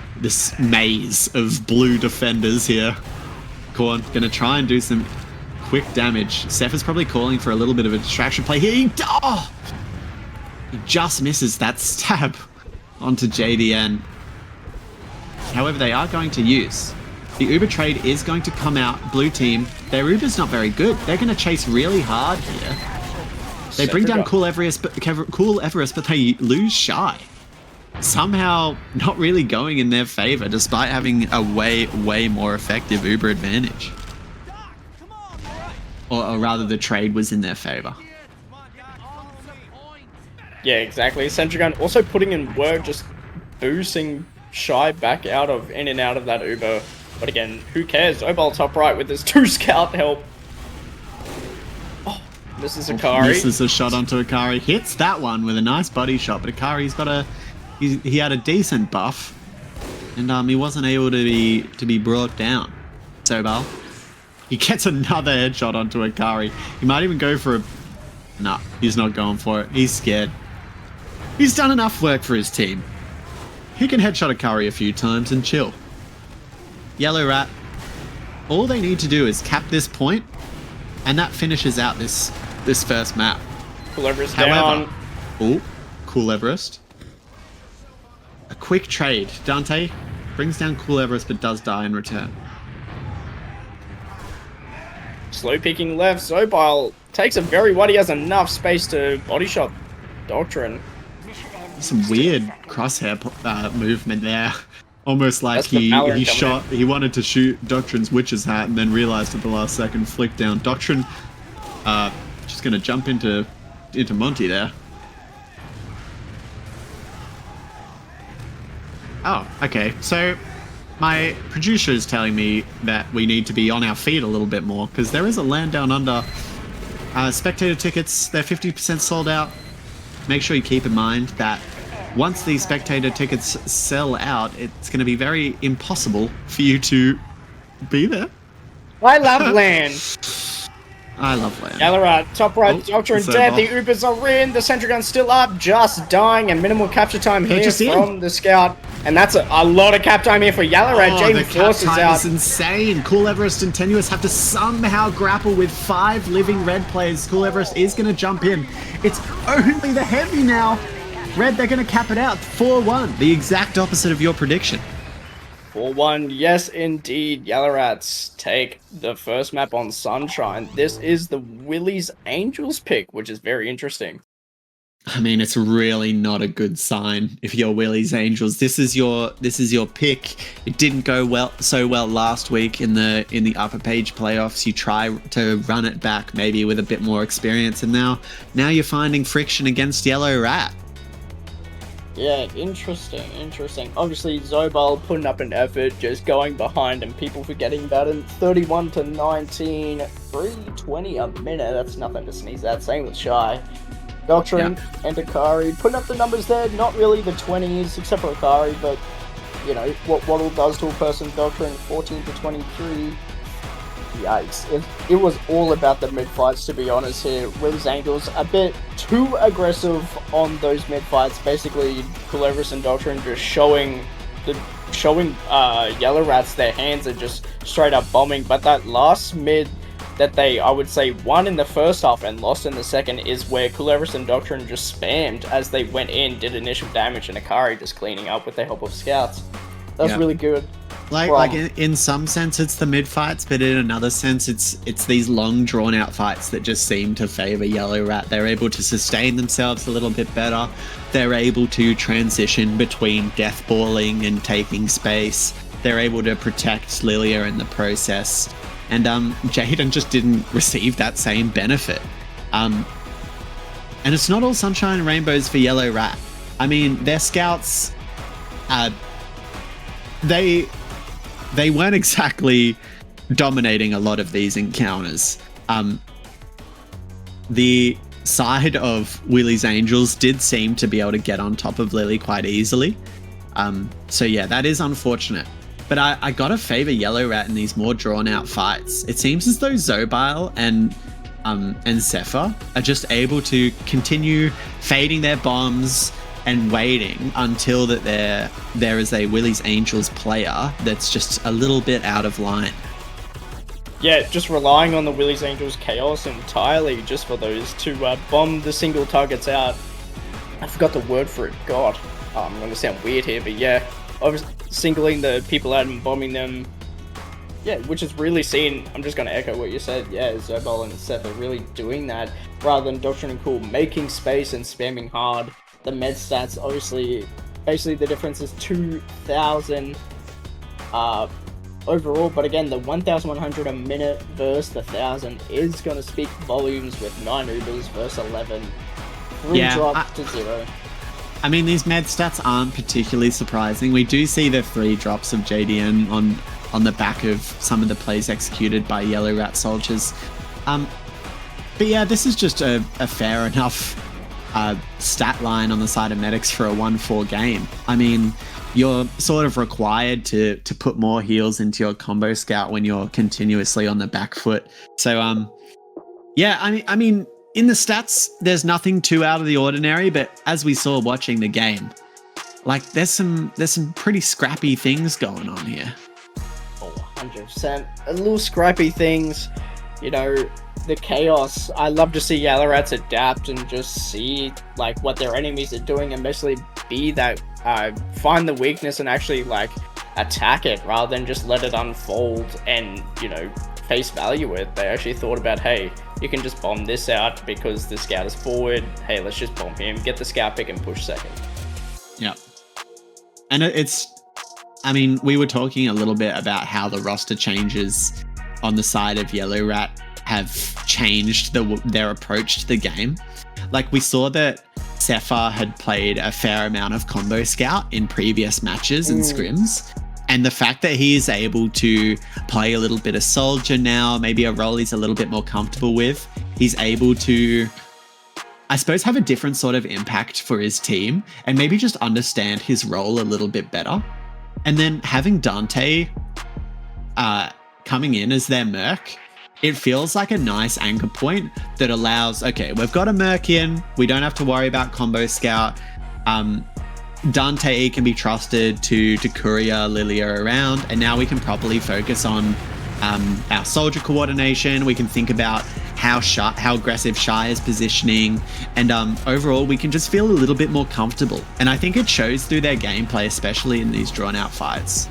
maze of blue defenders here. Korn going to try and do some quick damage. Zephyr's probably calling for a little bit of a distraction play here. He just misses that stab onto JDN. However, they are going to use. The Uber trade is going to come out. Blue team, their Uber's not very good. They're going to chase really hard here. They bring down Centric. Cool Everest, but they lose Shy. Somehow not really going in their favor, despite having a way more effective Uber advantage. Or rather, the trade was in their favor. Yeah, exactly. Centric also putting in work, just boosting Shy back in and out of that Uber. But again, who cares? Zobal top right with his 2 scout help. Oh, misses Akari. Misses a shot onto Akari. Hits that one with a nice body shot, but Akari's got he had a decent buff, and he wasn't able to be brought down. Zobal. He gets another headshot onto Akari. He might even go for a... Nah, he's not going for it. He's scared. He's done enough work for his team. He can headshot Akari a few times and chill. Yellow Rat, all they need to do is cap this point, and that finishes out this first map. Cool Everest However, down. Oh, Cool Everest. A quick trade. Dante brings down Cool Everest, but does die in return. Slow picking left. Zobal takes a very wide. He has enough space to body shot Doctrine. Some weird crosshair movement there. Almost like That's the Valorant he coming shot. He wanted to shoot Doctrine's witch's hat and then realized at the last second, flicked down. Doctrine just gonna jump into Monty there. Oh, okay. So my producer is telling me that we need to be on our feet a little bit more because there is a land down under. Spectator tickets, they're 50% sold out. Make sure you keep in mind that once these spectator tickets sell out, it's going to be very impossible for you to be there. I love land. I love land. Yellow Rat, top right, Oh, Doctrine so dead. far. The Ubers are in. The Sentry Gun's still up, just dying, and minimal capture time here just in. from the Scout. And that's a lot of cap time here for Yellow Rat. Oh, the Jaden cap forces time out. is insane. Cool Everest and Tenuous have to somehow grapple with 5 living red players. Cool Everest is going to jump in. It's only the heavy now. Red, they're going to cap it out. 4-1. The exact opposite of your prediction. 4-1, yes indeed. Yellow Rats take the first map on Sunshine. This is the Willys Angels pick, which is very interesting. I mean, it's really not a good sign if you're Willys Angels. This is your pick. It didn't go so well last week in the upper page playoffs. You try to run it back maybe with a bit more experience, and now you're finding friction against Yellow Rat. Yeah, interesting. Obviously, Zobal putting up an effort, just going behind, and people forgetting about it. 31-19, 3:20 a minute. That's nothing to sneeze at. Same with Shy. Doctrine and Akari putting up the numbers there. Not really the 20s, except for Akari, but you know what Waddle does to a person. Doctrine 14-23. Yikes. It was all about the mid-fights, to be honest here. Willys Angels a bit too aggressive on those mid-fights. Basically, Culevris and Doctrine just showing Yellow Rats their hands and just straight up bombing. But that last mid that they, I would say, won in the first half and lost in the second is where Culevris and Doctrine just spammed as they went in, did initial damage, and Akari just cleaning up with the help of scouts. That's really good. Like in some sense it's the mid fights, but in another sense it's these long drawn out fights that just seem to favor Yellow Rat. They're able to sustain themselves a little bit better. They're able to transition between death balling and taking space. They're able to protect Lilia in the process. And Jaden just didn't receive that same benefit. And it's not all sunshine and rainbows for Yellow Rat. I mean, their scouts they weren't exactly dominating a lot of these encounters. The side of Willys Angels did seem to be able to get on top of Lily quite easily. So yeah, that is unfortunate. But I gotta favor Yellow Rat in these more drawn out fights. It seems as though Zobile and Zephyr are just able to continue fading their bombs and waiting until that there is a Willys Angels player that's just a little bit out of line. Yeah, just relying on the Willys Angels chaos entirely just for those to bomb the single targets out. I forgot the word for it. God, I'm going to sound weird here, but yeah, obviously singling the people out and bombing them Yeah, which is really seen. I'm just going to echo what you said. Yeah, Zobal and Seth are really doing that rather than Doctrine and Cool making space and spamming hard. The med stats, obviously, basically the difference is 2,000 overall. But again, the 1,100 a minute versus the 1,000 is going to speak volumes with 9 Ubers versus 11. 3 drops to 0. I mean, these med stats aren't particularly surprising. We do see the 3 drops of JDN on the back of some of the plays executed by Yellow Rat soldiers. But yeah, this is just a fair enough stat line on the side of medics for a 1-4 game. I mean, you're sort of required to put more heals into your combo scout when you're continuously on the back foot. So yeah, I mean, in the stats, there's nothing too out of the ordinary, but as we saw watching the game, like there's some pretty scrappy things going on here. 100%. A little scrappy things, you know, the chaos. I love to see Yellow Rats adapt and just see like what their enemies are doing and basically be that find the weakness and actually like attack it rather than just let it unfold and, you know, face value it. They actually thought about, hey, you can just bomb this out because the scout is forward. Hey, let's just bomb him, get the scout pick and push second. Yeah. And I mean, we were talking a little bit about how the roster changes on the side of Yellow Rat have changed their approach to the game. Like we saw that Sephar had played a fair amount of combo scout in previous matches and scrims. And the fact that he is able to play a little bit of soldier now, maybe a role he's a little bit more comfortable with, he's able to, I suppose, have a different sort of impact for his team and maybe just understand his role a little bit better. And then having Dante coming in as their merc, it feels like a nice anchor point that allows, okay, we've got a merc in, we don't have to worry about combo scout. Dante can be trusted to courier Lilia around, and now we can properly focus on our soldier coordination. We can think about how aggressive Shy is positioning, and overall we can just feel a little bit more comfortable. And I think it shows through their gameplay, especially in these drawn out fights.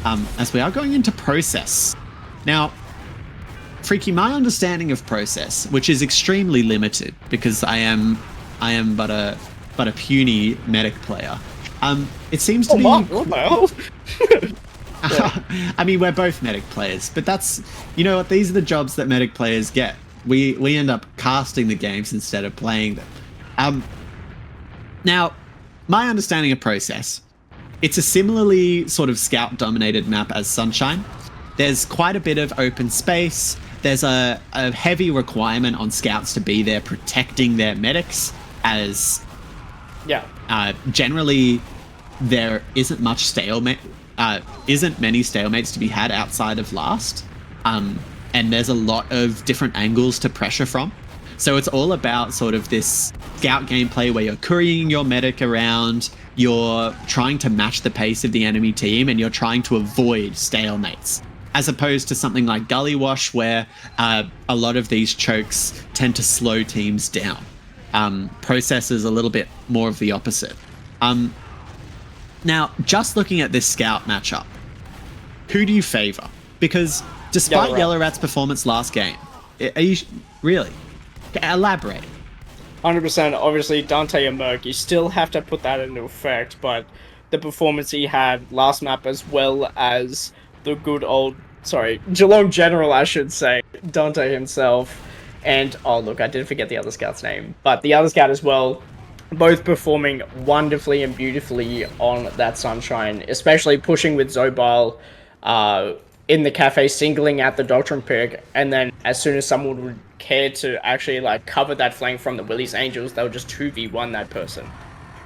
As we are going into process. Now, Freaky, my understanding of process, which is extremely limited because I am but a puny medic player. It seems to be. What the hell? I mean, we're both medic players, but that's, you know what? These are the jobs that medic players get. We end up casting the games instead of playing them. Now, my understanding of process, it's a similarly sort of scout-dominated map as Sunshine. There's quite a bit of open space. There's a heavy requirement on scouts to be there protecting their medics, as generally there isn't many stalemates to be had outside of last. And there's a lot of different angles to pressure from. So it's all about sort of this scout gameplay where you're currying your medic around, you're trying to match the pace of the enemy team, and you're trying to avoid stalemates. As opposed to something like Gully Wash, where a lot of these chokes tend to slow teams down. Process is a little bit more of the opposite. Now, just looking at this scout matchup, who do you favor? Because despite Yellow Rat's performance last game, are you really? Elaborate. 100%. Obviously, Dante and Merc, you still have to put that into effect, but the performance he had last map, as well as the good old, Geelong General, I should say, Dante himself, and, oh look, I did forget the other scout's name, but the other scout as well, both performing wonderfully and beautifully on that Sunshine, especially pushing with Zobal in the cafe, singling out the Doctrine pick, and then as soon as someone would care to actually like cover that flank from the Willys Angels, they would just 2v1 that person.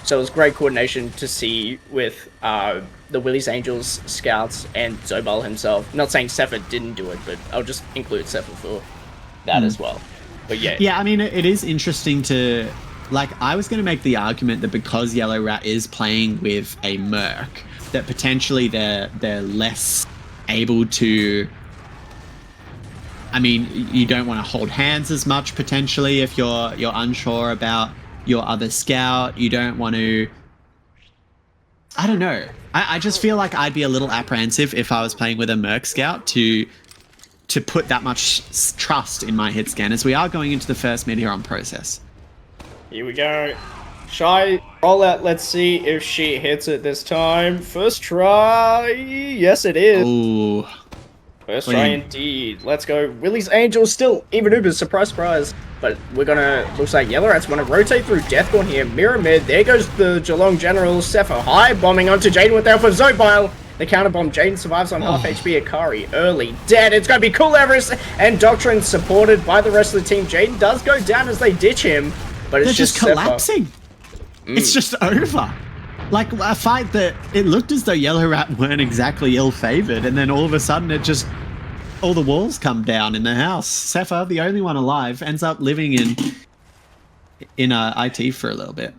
So it was great coordination to see with the Willys Angels scouts and Zobal himself. Not saying Sephar didn't do it, but I'll just include Sephar for that as well. But yeah. Yeah, I mean, it is interesting to... Like, I was going to make the argument that because Yellow Rat is playing with a merc, that potentially they're less able to... I mean, you don't want to hold hands as much, potentially, if you're unsure about your other scout. You don't want to... I don't know. I just feel like I'd be a little apprehensive if I was playing with a Merc Scout to put that much trust in my hit scan, as we are going into the first mid here on process. Here we go. Shy, roll out. Let's see if she hits it this time. First try. Yes, it is. Ooh. First try indeed. Let's go. Willys Angels still even Ubers. Surprise, surprise. But we're gonna, looks like Yellow Rats want to rotate through Deathborn here. Mirror mid. There goes the Geelong General. Sepho high bombing onto Jaden with the alpha Zobile. The counter bomb. Jaden survives on half HP. Akari early dead. It's gonna be Cool Everest and Doctrine supported by the rest of the team. Jaden does go down as they ditch him, but it's They're just collapsing. Mm. It's just over. Like a fight that it looked as though Yellow Rat weren't exactly ill-favored, and then all of a sudden it just, all the walls come down in the house. Sepha, the only one alive, ends up living in IT for a little bit.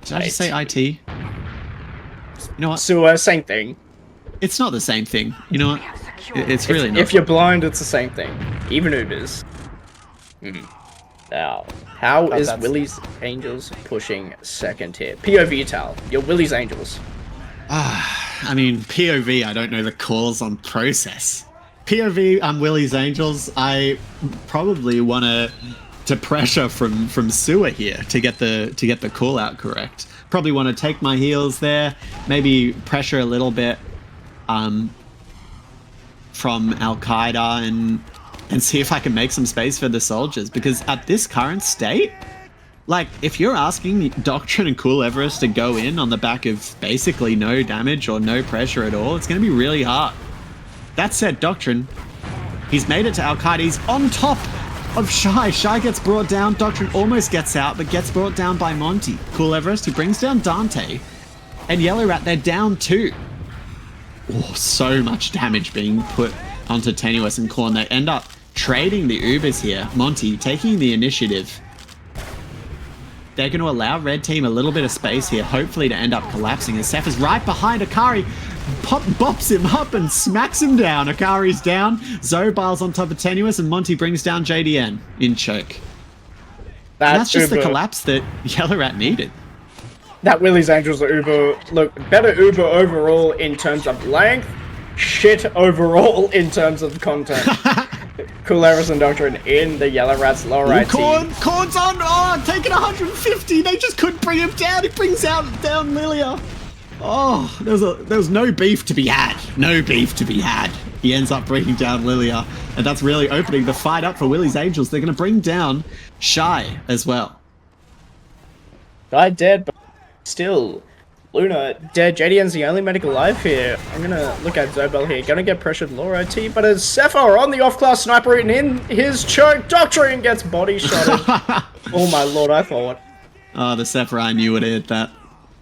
Did I just say IT? You know what? So, same thing. It's not the same thing. You know what? It's really not. If you're blind, it's the same thing. Even Ubers. Now, how is Willys Angels pushing second here? POV Tal, your Willys Angels. I mean, POV, I don't know the calls on process. POV, I'm Willys Angels. I probably want to pressure from sewer here to get the call out correct. Probably want to take my heels there, maybe pressure a little bit from Al Qaeda and see if I can make some space for the soldiers, because at this current state, like, if you're asking Doctrine and Cool Everest to go in on the back of basically no damage or no pressure at all, it's going to be really hard. That said, Doctrine, he's made it to Al Qaeda. He's on top of Shy. Shy gets brought down. Doctrine almost gets out, but gets brought down by Monty. Cool Everest, who brings down Dante. And Yellow Rat, they're down too. Oh, so much damage being put onto Tenuous and Korn. They end up trading the Ubers here. Monty taking the initiative. They're going to allow Red Team a little bit of space here, hopefully to end up collapsing. As Seph is right behind Akari, bops him up and smacks him down. Akari's down. Zobile's on top of Tenuous, and Monty brings down JDN in choke. That's just the collapse that Yellow Rat needed. That Willys Angels are Uber. Look, better Uber overall in terms of length. Shit overall in terms of content. Cool Everest and Doctrine in the Yellow Rats lower right team. Korn's on! Oh, taking 150! They just couldn't bring him down! He brings down Lilia! Oh, there was no beef to be had. No beef to be had. He ends up bringing down Lilia, and that's really opening the fight up for Willys Angels. They're going to bring down Shy as well. Guy dead, but still. Luna dead. JDN's the only medic alive here. I'm gonna look at Zobel here. Gonna get pressured lower IT, but as Sepho on the off-class sniper in his choke, Doctrine gets body shotted. Oh my lord, I thought. Oh, the Sepho, I knew would hit that.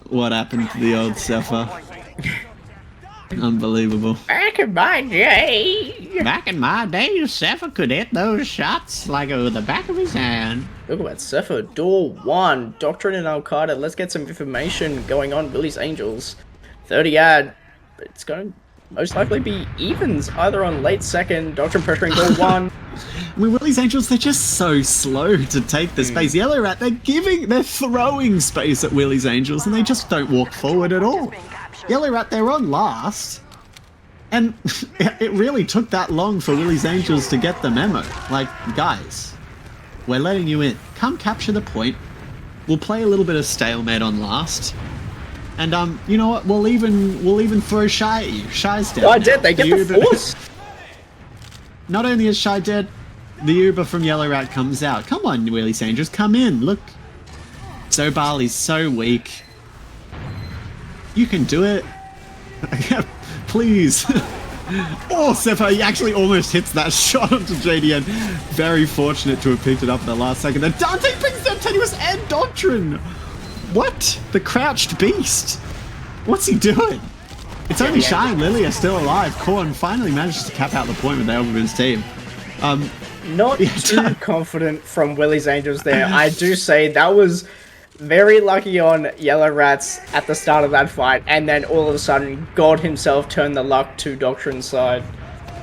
What happened to the old Sepho? Unbelievable. Back in my day. Back in my day, Sepho could hit those shots like with the back of his hand. Look at that, Sepho, door 1, Doctrine and Al Qaeda. Let's get some information going on. Willys Angels, 30 ad. It's going to most likely be evens, either on late second, Doctrine pressuring door 1. I mean, Willys Angels, they're just so slow to take the space. Yellow Rat, they're throwing space at Willys Angels, and they just don't walk forward at all. Yellow Rat, they're on last, and it really took that long for Willys Angels to get the memo. Like, guys, we're letting you in. Come capture the point. We'll play a little bit of stalemate on last, and you know what? We'll even throw Shy at you. Shy's dead. Oh, I did. They get the force. Not only is Shy dead, the Uber from Yellow Rat comes out. Come on, Willys Angels, come in. Look, Zobal is so weak. You can do it. Please. Oh, Sepho, he actually almost hits that shot onto JDN. Very fortunate to have picked it up in the last second. Then Dante brings down Tenuous and Doctrine. What? The crouched beast. What's he doing? It's only Shy and Lily are still alive. Korn finally manages to cap out the point with the help of his team. Not too confident from Willys Angels there. I do say that was very lucky on Yellow Rats at the start of that fight, and then all of a sudden, God himself turned the luck to Doctrine's side.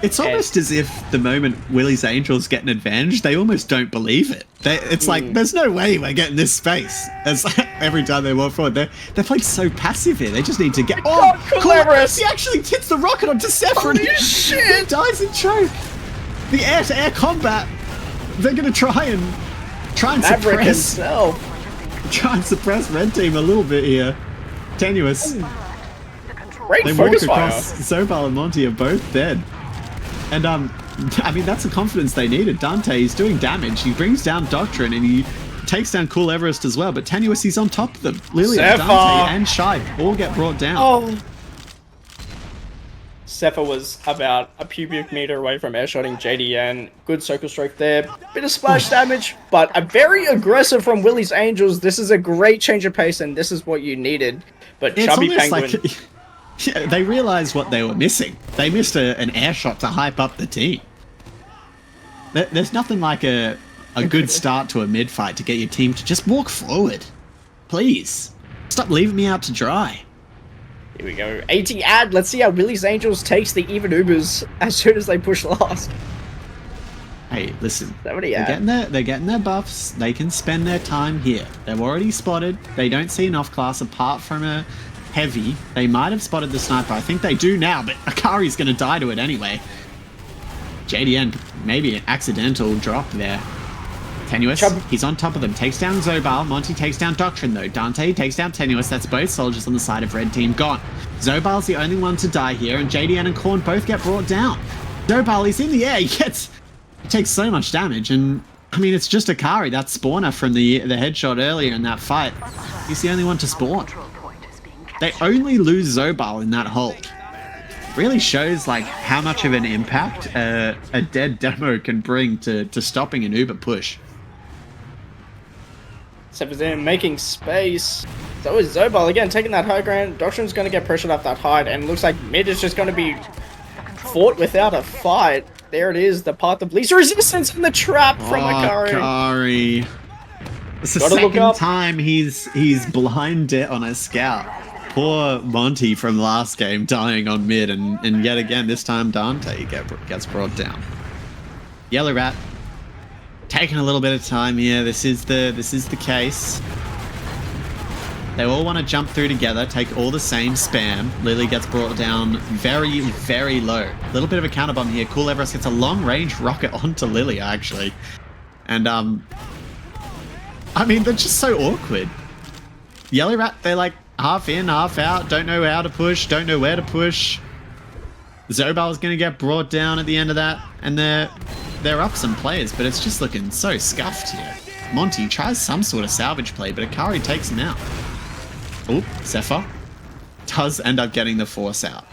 It's almost as if the moment Willys Angels get an advantage, they almost don't believe it. It's like, there's no way we're getting this space. It's like, every time they walk forward, they're playing so passive here. They just need to get... Oh, Cleverest! He actually hits the rocket onto Zephyr and he dies in choke. The air-to-air combat, they're going to try and Maverick suppress... himself. Try and suppress Red Team a little bit here. Tenuous. Great They walk focus across. fire. Zobal and Monty are both dead. And, I mean, that's the confidence they needed. Dante is doing damage. He brings down Doctrine and he takes down Cool Everest as well. But Tenuous, he's on top of them. Lilia, Dante, and Shy all get brought down. Oh. Zephyr was about a pubic meter away from airshotting JDN. Good circle stroke there. Bit of splash damage, but a very aggressive from Willys Angels. This is a great change of pace, and this is what you needed. But It's Chubby almost Penguin... like... Yeah, they realized what they were missing. They missed an air shot to hype up the team. There's nothing like a good start to a mid fight to get your team to just walk forward. Please. Stop leaving me out to dry. Here we go. 80 ad. Let's see how Willys Angels takes the even Ubers as soon as they push last. Hey, listen. 70 They're ad. getting their buffs. They can spend their time here. They're already spotted. They don't see an off class apart from a heavy. They might have spotted the sniper. I think they do now, but Akari's going to die to it anyway. JDN, maybe an accidental drop there. Tenuous, he's on top of them. Takes down Zobal. Monty takes down Doctrine, though. Dante takes down Tenuous. That's both soldiers on the side of Red Team gone. Zobal's the only one to die here, and JDN and Korn both get brought down. Zobal is in the air. He takes so much damage, and I mean, it's just Akari, that spawner from the headshot earlier in that fight. He's the only one to spawn. They only lose Zobal in that hold. Really shows like how much of an impact a dead demo can bring to stopping an Uber push. Zephyrs in, making space. So is Zobal again, taking that high ground. Doctrine's going to get pressured off that height, and it looks like mid is just going to be fought without a fight. There it is, the path of least resistance in the trap from Akari. Akari. It's the Gotta look second up. time he's blind dead on a scout. Poor Monty from last game dying on mid, and yet again this time Dante gets brought down. Yellow Rat taking a little bit of time here. This is the case. They all want to jump through together, take all the same spam. Lily gets brought down very, very low. A little bit of a counter bomb here. Cool Everest gets a long range rocket onto Lily actually, and I mean they're just so awkward. Yellow Rat, they're like half in, half out, don't know how to push, don't know where to push. Zobal's gonna get brought down at the end of that, and they're up some players, but it's just looking so scuffed here. Monty tries some sort of salvage play, but Akari takes him out. Oh, Zephyr does end up getting the force out.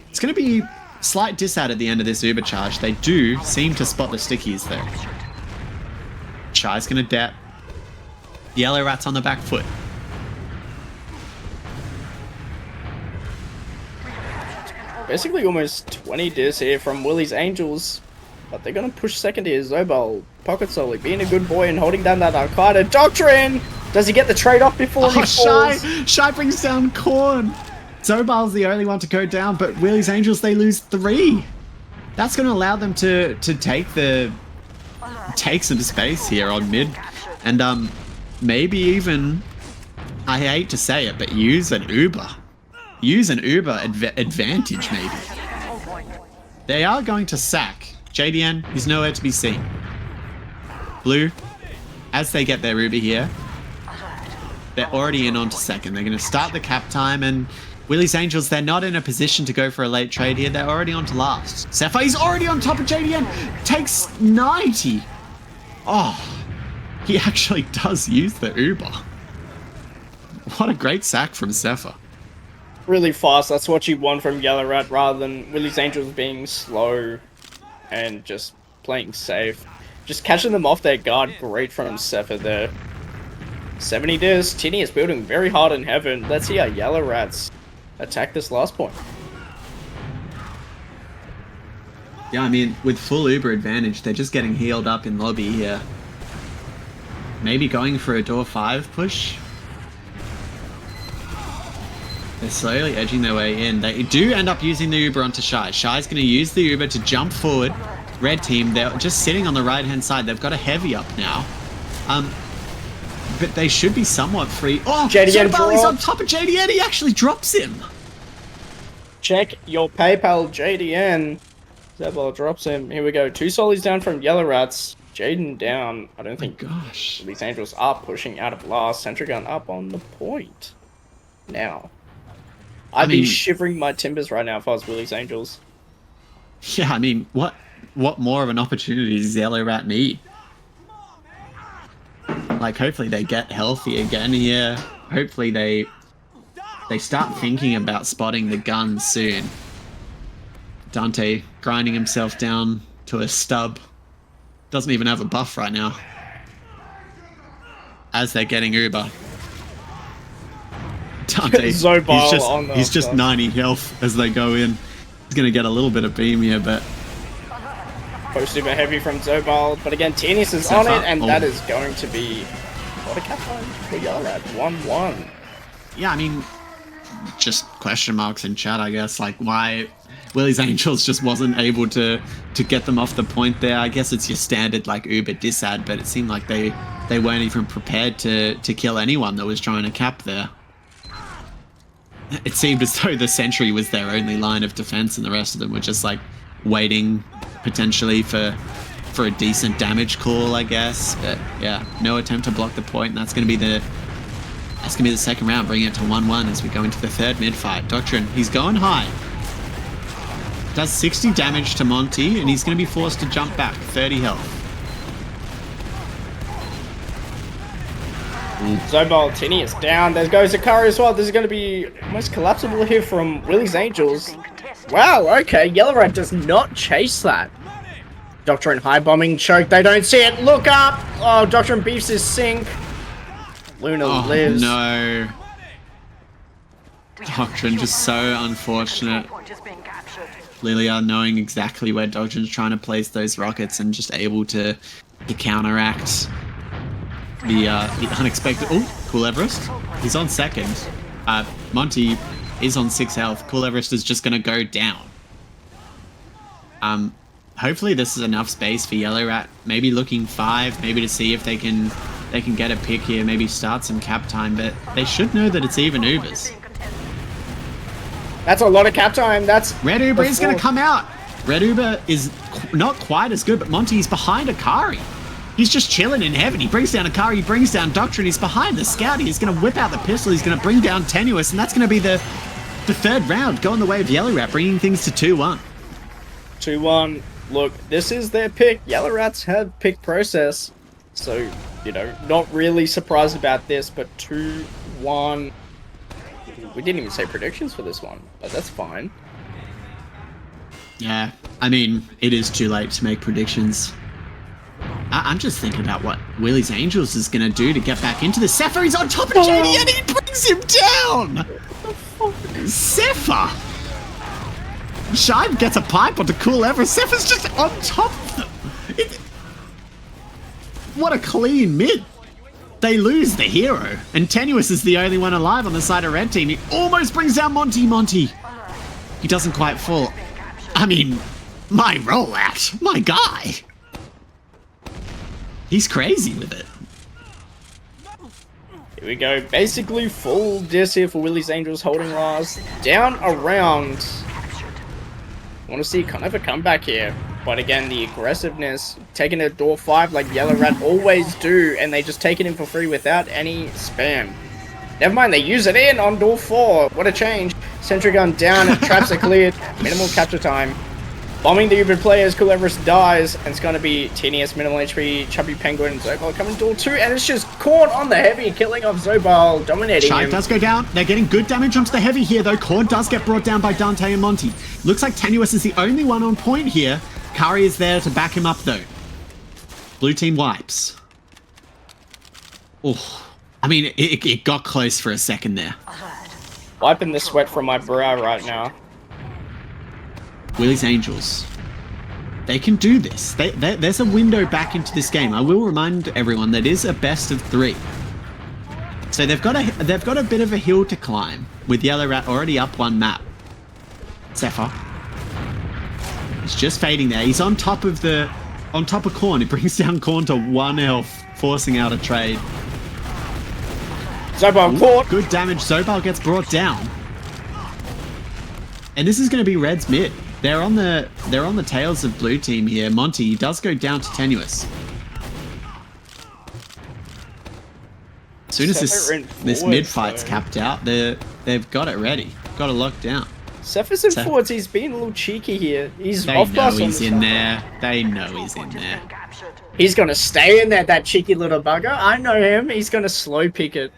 It's gonna be slight disad at the end of this Uber charge. They do seem to spot the stickies though. Shy's gonna dep. Yellow Rat's on the back foot. Basically almost 20 dis here from Willys Angels, but they're going to push second here. Zobal, pocket solely, being a good boy and holding down that Al-Qaeda. Doctrine! Does he get the trade-off before he falls? Shy brings down Korn. Zobal's the only one to go down, but Willys Angels, they lose 3. That's going to allow them to take some space here on mid, and maybe even, I hate to say it, but use an Uber. Use an Uber advantage, maybe. They are going to sack. JDN is nowhere to be seen. Blue, as they get their Uber here, they're already in onto second. They're going to start the cap time, and Willys Angels, they're not in a position to go for a late trade here. They're already on to last. Sapphire, he's already on top of JDN. Takes 90. Oh, he actually does use the Uber. What a great sack from Zephyr. Really fast, that's what you want from Yellow Rat, rather than Willys Angels being slow and just playing safe. Just catching them off their guard, great from Zephyr there. 70 dis, Tinny is building very hard in heaven. Let's see how Yellow Rats attack this last point. Yeah, I mean, with full Uber advantage, they're just getting healed up in lobby here. Maybe going for a door 5 push? They're slowly edging their way in. They do end up using the Uber onto Shy. Shy's going to use the Uber to jump forward. Red team, they're just sitting on the right-hand side. They've got a heavy up now. But they should be somewhat free. Oh, JDN Zobali's on top of JDN. He actually drops him. Check your PayPal, JDN. Zebal drops him. Here we go. 2 solids down from Yellow Rats. Jaden down. I don't think Gosh. Willys Angels are pushing out of last. Sentry gun up on the point. Now. I'd be shivering my timbers right now if I was Willys Angels. Yeah, I mean, what more of an opportunity does Yellow Rat need? Like, hopefully they get healthy again here. Hopefully they start thinking about spotting the gun soon. Dante grinding himself down to a stub. Doesn't even have a buff right now. As they're getting Uber. Dante, he's just 90 health as they go in. He's going to get a little bit of beam here, but... Post Uber heavy from Zobal, but again, Tenius is on it, and that is going to be... What a cap line for Yellow Rat. 1-1. Yeah, I mean, just question marks in chat, I guess. Like, why Willys Angels just wasn't able to get them off the point there. I guess it's your standard, like, Uber disad, but it seemed like they weren't even prepared to kill anyone that was trying to cap there. It seemed as though the sentry was their only line of defense and the rest of them were just, like, waiting potentially for a decent damage call, I guess. But yeah, no attempt to block the point, and that's gonna be the second round, bringing it to 1-1 as we go into the third mid fight. Doctrine, he's going high. Does 60 damage to Monty, and he's gonna be forced to jump back. 30 health. Zobal, Tenius down. There goes Akari as well. This is going to be almost collapsible here from Willys Angels. Wow, okay. Yellow Rat does not chase that. Doctrine high bombing choke. They don't see it. Look up. Oh, Doctrine beefs his sink. Luna lives. No. Doctrine just so unfortunate. Lilia knowing exactly where Doctrine's trying to place those rockets and just able to counteract the unexpected. Oh, Cool Everest. He's on second. Monty is on 6 health. Cool Everest is just going to go down. Hopefully this is enough space for Yellow Rat. Maybe looking 5, maybe to see if they can get a pick here, maybe start some cap time, but they should know that it's even Ubers. That's a lot of cap time. That's Red Uber is going to come out. Red Uber is not quite as good, but Monty's behind Akari. He's just chilling in heaven. He brings down Akari, he brings down Doctrine, he's behind the scout. He's going to whip out the pistol, he's going to bring down Tenuous, and that's going to be the third round, going the way of Yellow Rat, bringing things to 2-1. 2-1. Look, this is their pick. Yellow Rats have pick process. So, you know, not really surprised about this, but 2-1. We didn't even say predictions for this one, but that's fine. Yeah, I mean, it is too late to make predictions. I'm just thinking about what Willys Angels is going to do to get back into the Sepha. He's on top of JD and he brings him down! Sepha! Shine gets a pipe onto Cool Everest. Sepha's just on top of them. What a clean mid. They lose the hero, and Tenuous is the only one alive on the side of Red Team. He almost brings down Monty. He doesn't quite fall. I mean, my rollout. My guy. He's crazy with it. Here we go. Basically full dis here for Willys Angels holding last. Down around. I want to see kind of a comeback here. But again, the aggressiveness, taking a door 5 like Yellow Rat always do, and they just take it in for free without any spam. Never mind, they use it in on door 4. What a change. Sentry gun down and traps are cleared. Minimal capture time. Bombing the Uber players, Cool Everest dies, and it's going to be Tenius, minimal HP, Chubby Penguin, and Zobal coming door 2, and it's just Korn on the heavy, killing off Zobal, dominating him. Does go down. They're getting good damage onto the heavy here, though. Korn does get brought down by Dante and Monty. Looks like Tenuous is the only one on point here. Kari is there to back him up, though. Blue team wipes. Oh, I mean, it got close for a second there. Wiping the sweat from my brow right now. Willys Angels. They can do this. There's a window back into this game. I will remind everyone that it is a best of 3. So they've got a bit of a hill to climb with Yellow Rat already up one map. Zephyr. He's just fading there. He's on top of Corn. He brings down Corn to 1 health, forcing out a trade. Zobal caught. Good damage. Zobal gets brought down. And this is going to be Red's mid. They're on the tails of blue team here. Monty does go down to Tenuous. As soon as this mid fight's capped out, they've got it ready. Got it locked down. Cephas in forwards, he's being a little cheeky here. He's They off know bus he's on in the there. They know he's in there. He's gonna stay in there, that cheeky little bugger. I know him. He's gonna slow pick it.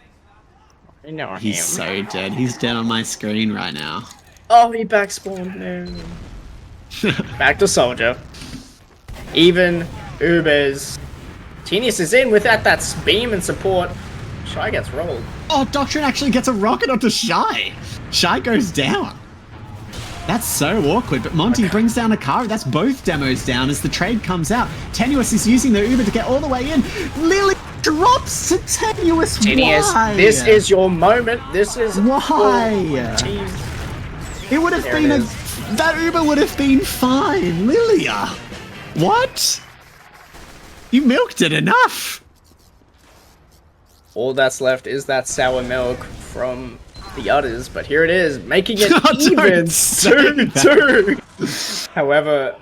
I know him. He's so dead. He's dead on my screen right now. Oh, he back spawned. No. Back to Soldier. Even Ubers. Genius is in without that beam and support. Shy gets rolled. Oh, Doctrine actually gets a rocket onto Shy. Shy goes down. That's so awkward, but Monty brings down Akari. That's both demos down as the trade comes out. Tenuous is using the Uber to get all the way in. Lily drops to Tenuous. Genius, why? this is your moment. This is why? It would have been that Uber would have been fine. Lilia. What? You milked it enough. All that's left is that sour milk from the others, but here it is, making it even 2-2. However,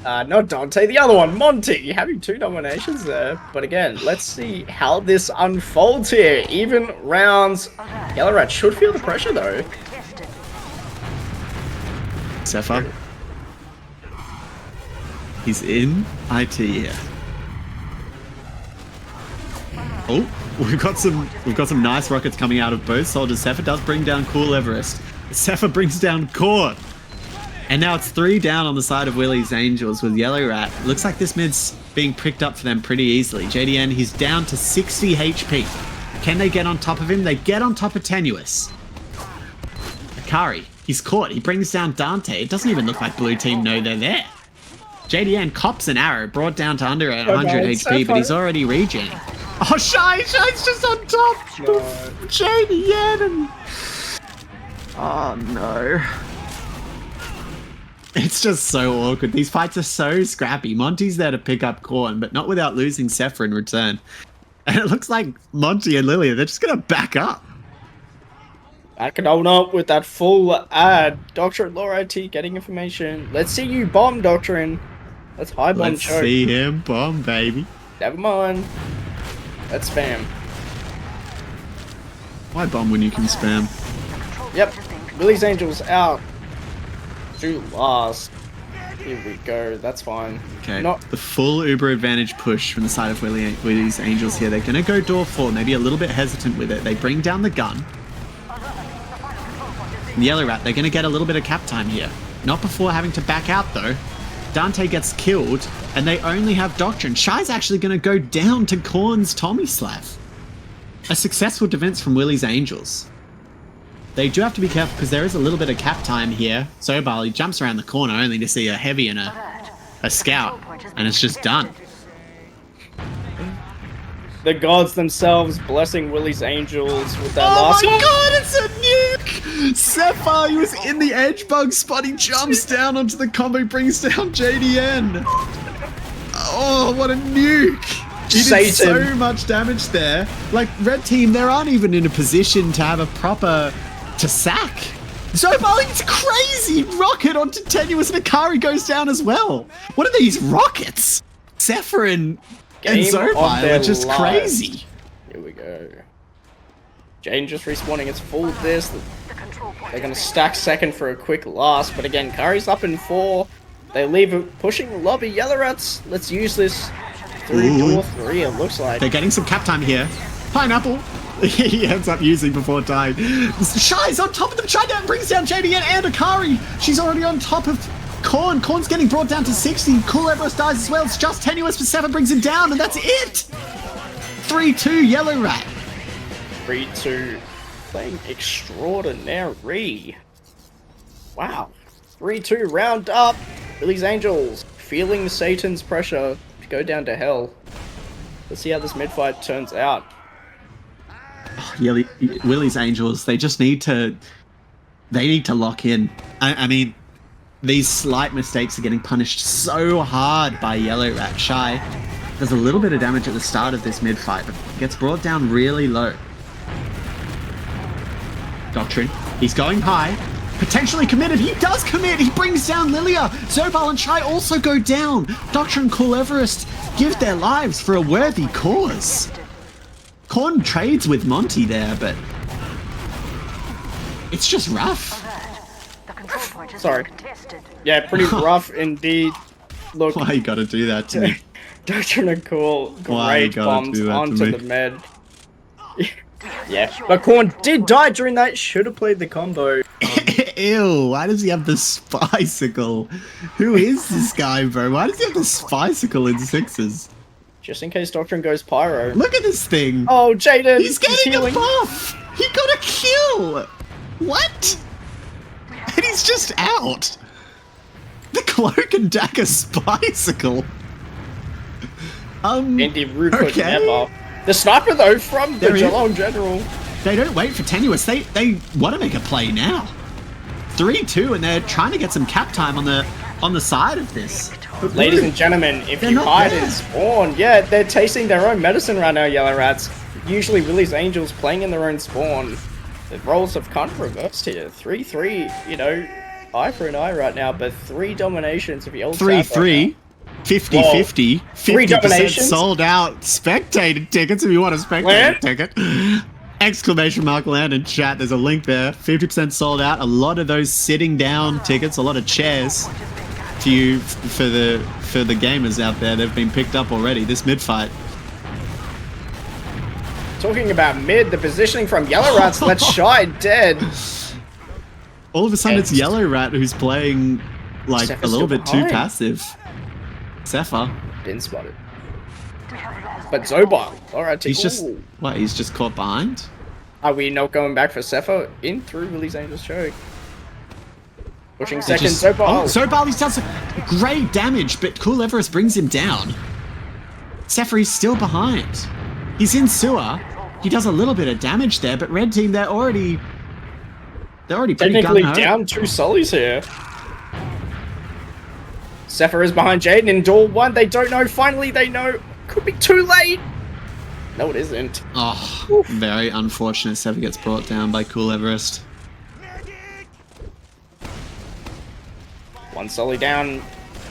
not Dante, the other one, Monty, having 2 nominations there. But again, let's see how this unfolds here. Even rounds. Yellow Rat should feel the pressure though. Zephyr. He's in IT here. Oh, we've got some nice rockets coming out of both soldiers. Zephyr does bring down Cool Everest. Zephyr brings down Court. And now it's 3 down on the side of Willys Angels with Yellow Rat. Looks like this mid's being picked up for them pretty easily. JDN, he's down to 60 HP. Can they get on top of him? They get on top of Tenuous. Akari, he's caught. He brings down Dante. It doesn't even look like blue team know they're there. JDN cops an arrow, brought down to under 100 HP, but he's already regenerating. Oh, Shine's just on top of JDN and... Oh, no. It's just so awkward. These fights are so scrappy. Monty's there to pick up Corn, but not without losing Zephyr in return. And it looks like Monty and Lilia, they're just going to back up. Backing on up with that full ad. Doctrine, Law IT, getting information. Let's see you bomb, Doctrine. Let's high bomb Let's choke. see him bomb, baby. Never mind. Let's spam. Why bomb when you can spam? Yep. Willys Angels out. To last. Here we go. That's fine. Okay. The full Uber advantage push from the side of Willys Angels here. They're going to go door 4. Maybe a little bit hesitant with it. They bring down the gun. And Yellow Rat, they're going to get a little bit of cap time here. Not before having to back out, though. Dante gets killed, and they only have Doctrine. Shy's actually going to go down to Korn's Tommy Slap. A successful defense from Willys Angels. They do have to be careful because there is a little bit of cap time here. So Bali jumps around the corner only to see a heavy and a scout, and it's just done. The gods themselves blessing Willys Angels with that last one. Oh my god, it's a nuke! Sapphire, he was in the edge bug spot, he jumps down onto the combo, brings down JDN. Oh, what a nuke! He did so much damage there. Like, red team, they aren't even in a position to have a proper... to sack. Zobalin's crazy rocket onto Tenuous and Akari goes down as well. What are these rockets? Zephyr and Zobail are just crazy. Here we go. Jane just respawning its full disc. They're going to stack second for a quick last, but again, Kari's up in 4. They leave it pushing the lobby. Yellow Rats, let's use this through door 3, it looks like. They're getting some cap time here. Pineapple. He ends up using before dying. Shy's on top of them. Shy down brings down JDN and Akari. She's already on top of Korn. Korn's getting brought down to 60. Cool Everest dies as well. It's just Tenuous for 7 brings him down, and that's it. 3-2 Yellow Rat. 3-2 playing extraordinary. Wow. 3-2 round up. Willys Angels feeling Satan's pressure to go down to hell. Let's see how this mid fight turns out. Willys Angels, they just need to... They need to lock in. I mean, these slight mistakes are getting punished so hard by Yellow Rat. Shy does a little bit of damage at the start of this mid-fight, but gets brought down really low. Doctrine, he's going high. Potentially committed. He does commit. He brings down Lilia. Zobal and Shy also go down. Doctrine and Cool Everest give their lives for a worthy cause. Korn trades with Monty there, but it's just rough. The control point has Sorry. been contested. Yeah, pretty rough indeed. Look, Why you gotta do that to me? Doctrine and Cool, Why you great gotta bombs do that to onto me? the med. Yeah, but Korn did die during that. Should have played the combo. Ew, why does he have the Spicicle? Who is this guy, bro? Why does he have the Spicicle in sixes? Just in case Doctrine goes pyro. Look at this thing. Oh, Jaden! He's getting a healing. buff. He got a kill. What? And he's just out. The Cloak and Dagger Spicicle. Indy Rue could Okay. never. The sniper though from the There he is. Geelong General. They don't wait for Tenuous. They want to make a play now. 3-2, and they're trying to get some cap time on the side of this. But Ladies Blue, and gentlemen, if They're you not hide there. and spawn, yeah, they're tasting their own medicine right now, Yellow Rats. Usually Willys Angels playing in their own spawn. The roles have kind of reversed here. 3-3, you know, eye for an eye right now, but 3 dominations of Yellow 3-3. 50-50. 50% dominations? sold out spectator tickets if you want a spectator Land? ticket. Exclamation mark land in chat. There's a link there. 50% sold out. A lot of those sitting down tickets, a lot of chairs for you, for the gamers out there. They've been picked up already. This mid fight. Talking about mid, the positioning from Yellow Rats, let's Shy dead. All of a sudden, it's And- Yellow Rat who's playing like Sepha's a little still bit too behind. passive. Sepha. Been spotted. But Zobal, alright, He's just ooh. what? He's just caught behind. Are we not going back for Sepha in through Willys Angels choke? Pushing They're second, just- Zobal. Oh, Zobal, he's done some great damage, but Cool Everest brings him down. Sephi's still behind. He's in sewer. He does a little bit of damage there, but red team, they're already pretty Technically gung-ho. down 2 Solis here. Sepha is behind Jaden in door 1. They don't know. Finally, they know. Could be too late. No, it isn't. Oh, very unfortunate. Sephi gets brought down by Cool Everest. 1 Soli down.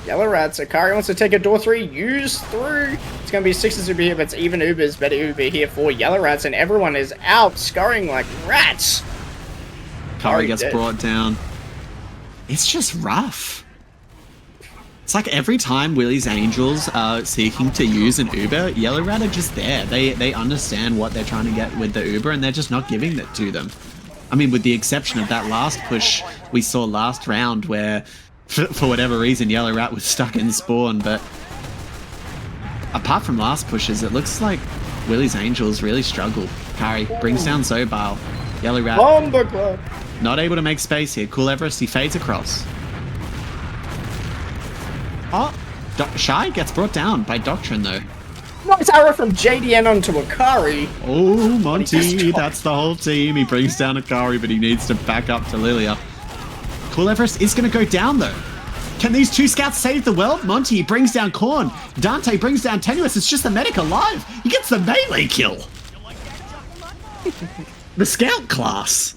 Yellow Rats. Akari wants to take a door 3. Use through. It's going to be 6s Uber here, but it's even Ubers. Better Uber here for Yellow Rats, and everyone is out scurrying like rats. Curry gets dead. brought down. It's just rough. It's like every time Willys Angels are seeking to use an Uber, Yellow Rat are just there. They understand what they're trying to get with the Uber, and they're just not giving it to them. I mean, with the exception of that last push we saw last round where, for whatever reason, Yellow Rat was stuck in spawn, but apart from last pushes, it looks like Willys Angels really struggle. Kari brings down Zobal. Yellow Rat Bomber Club. not able to make space here. Cool Everest, he fades across. Oh, Shy gets brought down by Doctrine though. Nice arrow from JDN onto Akari. Oh, Monty, destroyed. that's the whole team. He brings down Akari, but he needs to back up to Lilia. Cool Everest is going to go down though. Can these 2 scouts save the world? Monty brings down Korn. Dante brings down Tenuous. It's just the medic alive. He gets the melee kill. The scout class.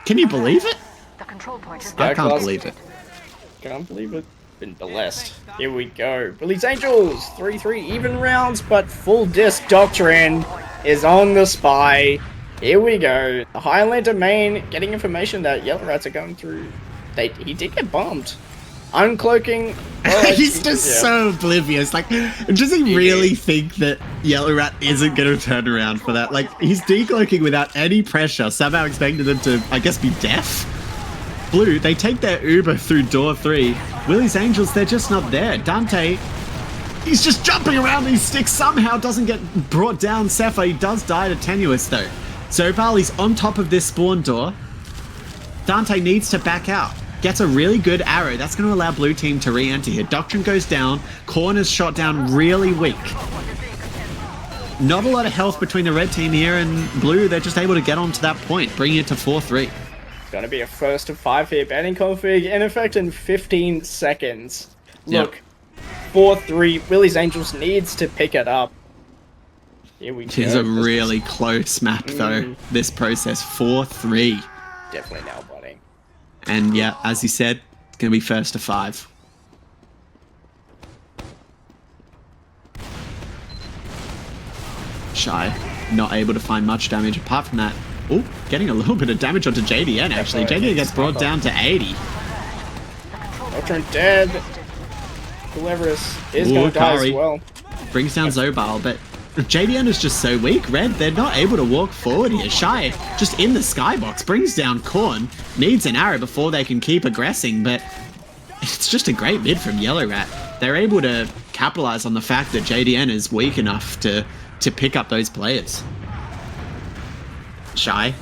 Can you believe it? The control point is I can't class. believe it. Can't believe it. Been blessed. Here we go. Willys Angels, 3-3 even rounds, but full disc Doctrine is on the spy. Here we go. The Highlander main getting information that Yellow Rats are going through. He did get bombed. Uncloaking. He's just so oblivious. Like, does he really think that Yellow Rat isn't going to turn around for that? Like, he's decloaking without any pressure, somehow expecting them to, I guess, be deaf. Blue, they take their Uber through door 3. Willys Angels, they're just not there. Dante, he's just jumping around these sticks, somehow doesn't get brought down. Sepha, he does die to Tenuous though. Zobal, he's on top of this spawn door. Dante needs to back out. Gets a really good arrow. That's going to allow blue team to re-enter here. Doctrine goes down. Korn is shot down really weak. not a lot of health between the red team here and blue. They're just able to get on to that point, bringing it to 4-3. It's going to be a first to 5 here. Banning config in effect in 15 seconds. Look, 4-3. Willys Angels needs to pick it up. Here we go. It's a really close map, though. This process, 4-3. Definitely now butting. And yeah, as you said, it's going to be first to 5. Shy, not able to find much damage apart from that. Oh, getting a little bit of damage onto JDN, actually. JDN gets brought down to 80. Ultron dead. Cleverest is going to die as well. Brings down Zobal, but JDN is just so weak. Red, they're not able to walk forward here. Shy, just in the skybox, brings down Korn. Needs an arrow before they can keep aggressing, but it's just a great mid from Yellow Rat. They're able to capitalize on the fact that JDN is weak enough to pick up those players. Shy,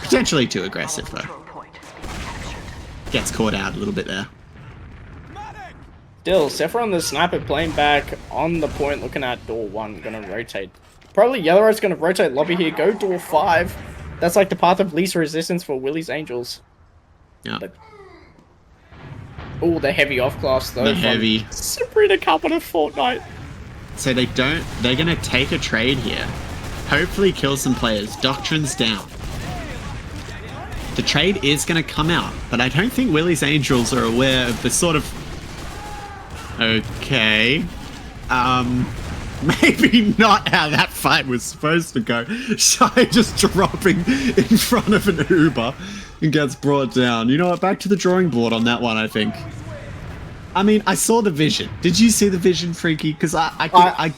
potentially too aggressive though. Gets caught out a little bit there. Still, Sephiroth the sniper playing back on the point, looking at door 1, gonna rotate. Probably Yellow Rat's gonna rotate lobby here, go door 5. That's like the path of least resistance for Willys Angels. Yeah. Oh, the heavy off class though. The heavy. Sabrina Carpenter Fortnite. So they're gonna take a trade here. Hopefully kill some players. Doctrine's down. The trade is gonna come out, but I don't think Willys Angels are aware of the sort of... Okay. Maybe not how that fight was supposed to go. Shy just dropping in front of an Uber and gets brought down. You know what? Back to the drawing board on that one, I think. I mean, I saw the vision. Did you see the vision, Freaky? Because I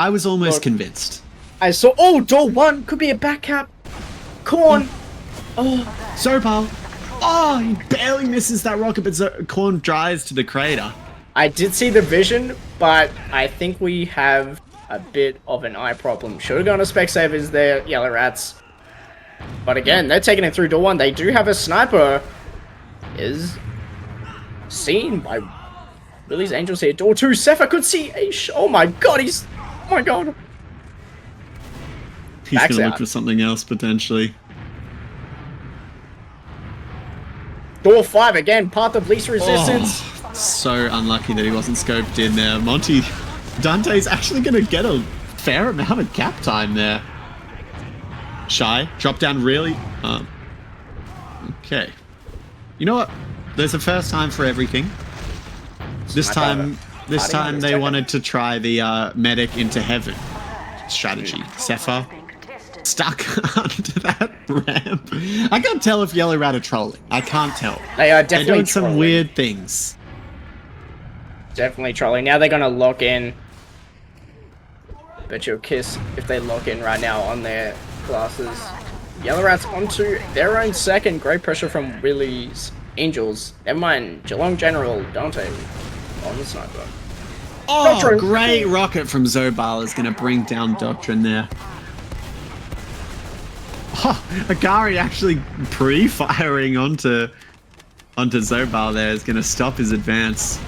was almost convinced. I saw... Oh, door 1 could be a back cap. Korn. Oh, Zobal. Oh, he barely misses that rocket, but Korn drives to the crater. I did see the vision, but I think we have a bit of an eye problem. Should have gone to Specsavers there, Yellow Rats. But again, they're taking it through door 1. They do have a sniper. Is seen by Willys Angels here. Door 2, Sepha could see a oh my god, he's... Oh my god. He's going to look for something else, potentially. Door 5 again, path of least resistance. Oh, so unlucky that he wasn't scoped in there. Dante's actually going to get a fair amount of cap time there. Shy, drop down really. Okay. You know what? There's a first time for everything. This time they wanted to try the medic into heaven strategy. Sepha stuck under that ramp. I can't tell if Yellow Rat are trolling. I can't tell. They are definitely They're doing trolling. some weird things. Definitely trolling. Now they're gonna lock in. Bet you'll kiss if they lock in right now on their classes. Yellow Rats onto their own second. Great pressure from Willys Angels. Never mind. Geelong General Dante on the sniper. Oh, Doctrine. great rocket from Zobal is going to bring down Doctrine there. Oh, Akari actually pre-firing onto Zobal there is going to stop his advance.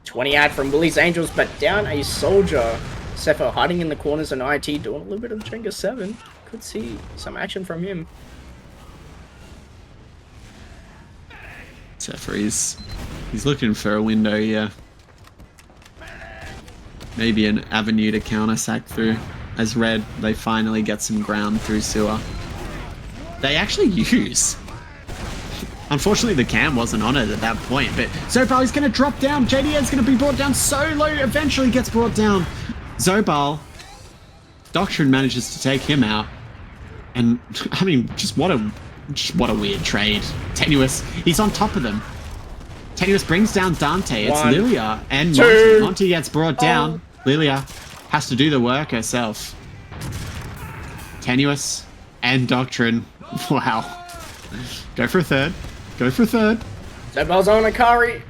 20 out from Willys Angels, but down a soldier. Sepho hiding in the corners and IT doing a little bit of Jenga 7. Could see some action from him. Sepho, he's looking for a window here. Maybe an avenue to counter sack through. As Red, they finally get some ground through sewer. They actually use. Unfortunately, the cam wasn't on it at that point, but Zobal is going to drop down. JDN's going to be brought down so low, eventually gets brought down. Zobal, Doctrine manages to take him out. And, I mean, just what a weird trade. Tenuous, he's on top of them. Tenuous brings down Dante. It's Lilia and Monty. Monty gets brought down. Lilia has to do the work herself. Tenuous and Doctrine. Wow. Go for a third. Go for a third. Zobal's on Akari.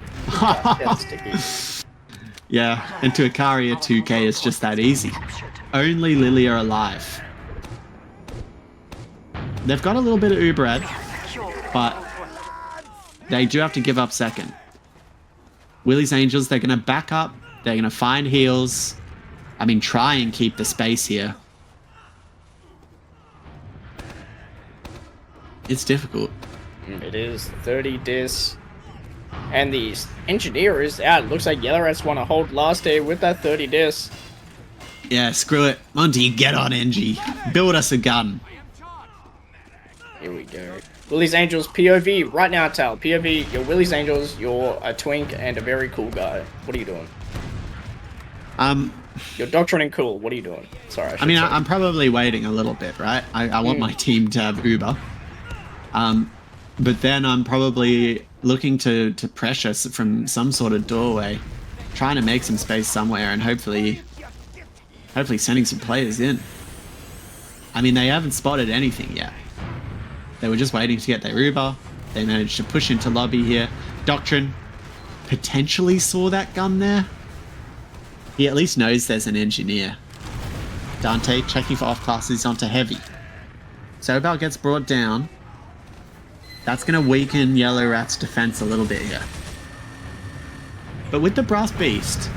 Yeah, and to Akari a 2k is just that easy. Only Lilia alive. They've got a little bit of Uberad, but they do have to give up second. Willys Angels, they're going to back up. They're going to find heals. I mean, try and keep the space here. It's difficult. It is 30 dis. And the engineer is out. Looks like Yellow Rats want to hold last here with that 30 dis. Yeah, screw it. Monty, get on NG. Build us a gun. Here we go. Willys Angels POV right now, Tal. POV, you're Willys Angels, you're a twink and a very cool guy. What are you doing? You're doctrining cool. What are you doing? Sorry, I mean, I'm probably waiting a little bit, right? I want my team to have Uber. But then I'm probably looking to pressure from some sort of doorway, trying to make some space somewhere, and hopefully sending some players in. I mean, they haven't spotted anything yet. They were just waiting to get their Uber. They managed to push into lobby here. Doctrine potentially saw that gun there. He at least knows there's an engineer. Dante checking for off classes onto heavy. Zobal gets brought down. That's going to weaken Yellow Rat's defense a little bit here. But with the Brass Beast,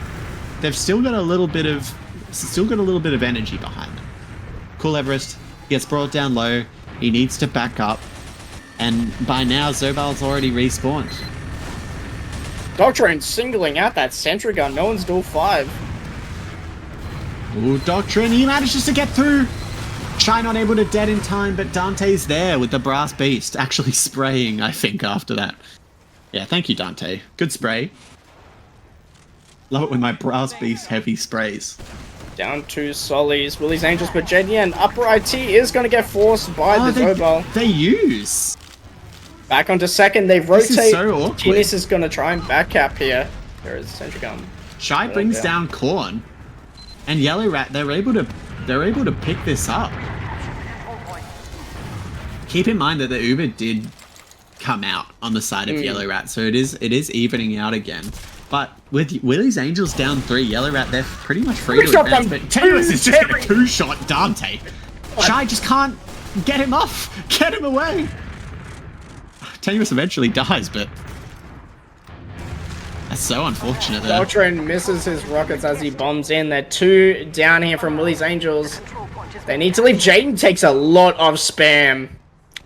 they've still got a little bit of energy behind them. Cool Everest gets brought down low. He needs to back up. And by now, Zobal's already respawned. Doctrine singling out that sentry gun. No one's dual 5. Ooh, Doctrine, he manages to get through. Shy not able to dead in time, but Dante's there with the Brass Beast. Actually spraying, I think, after that. Yeah, thank you, Dante. Good spray. Love it when my Brass Beast heavy sprays. Down to Solis. Willys Angels, but Jedien upper IT is going to get forced by the Zobal. They use. Back onto second. They rotate. This is so awkward. Genius is going to try and back cap here. There is a sentry gun. Shy brings down Korn. And Yellow Rat, they're able to pick this up. Keep in mind that the Uber did come out on the side of Yellow Rat, so it is evening out again. But with Willys Angels down 3, Yellow Rat, they're pretty much free to advance. But Tenuous is just going to 2-shot Dante. Shy just can't get him off. Get him away. Tenuous eventually dies, but that's so unfortunate there. Doctrine misses his rockets as he bombs in. They're 2 down here from Willys Angels. They need to leave. Jaden takes a lot of spam.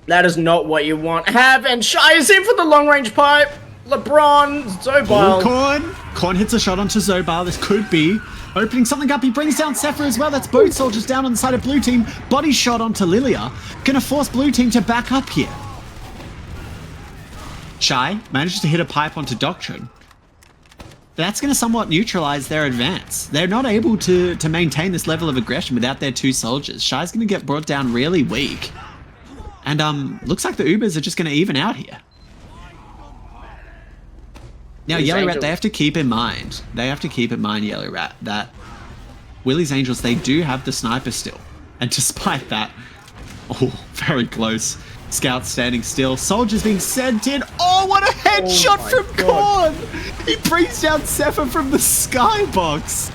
That is not what you want. And Shy is in for the long-range pipe. LeBron, Zobal. Korn hits a shot onto Zobal. This could be opening something up. He brings down Sephiroth as well. That's both soldiers down on the side of blue team. Body shot onto Lilia. Gonna force blue team to back up here. Shy manages to hit a pipe onto Doctrine. That's going to somewhat neutralize their advance. They're not able to maintain this level of aggression without their 2 soldiers. Shy's going to get brought down really weak. And looks like the Ubers are just going to even out here. Now, Yellow Rat, they have to keep in mind, Yellow Rat, that Willys Angels, they do have the sniper still. And despite that, oh, very close. Scouts standing still. Soldiers being sent in. Oh, what a headshot from Korn! He brings down Sephiroth from the skybox.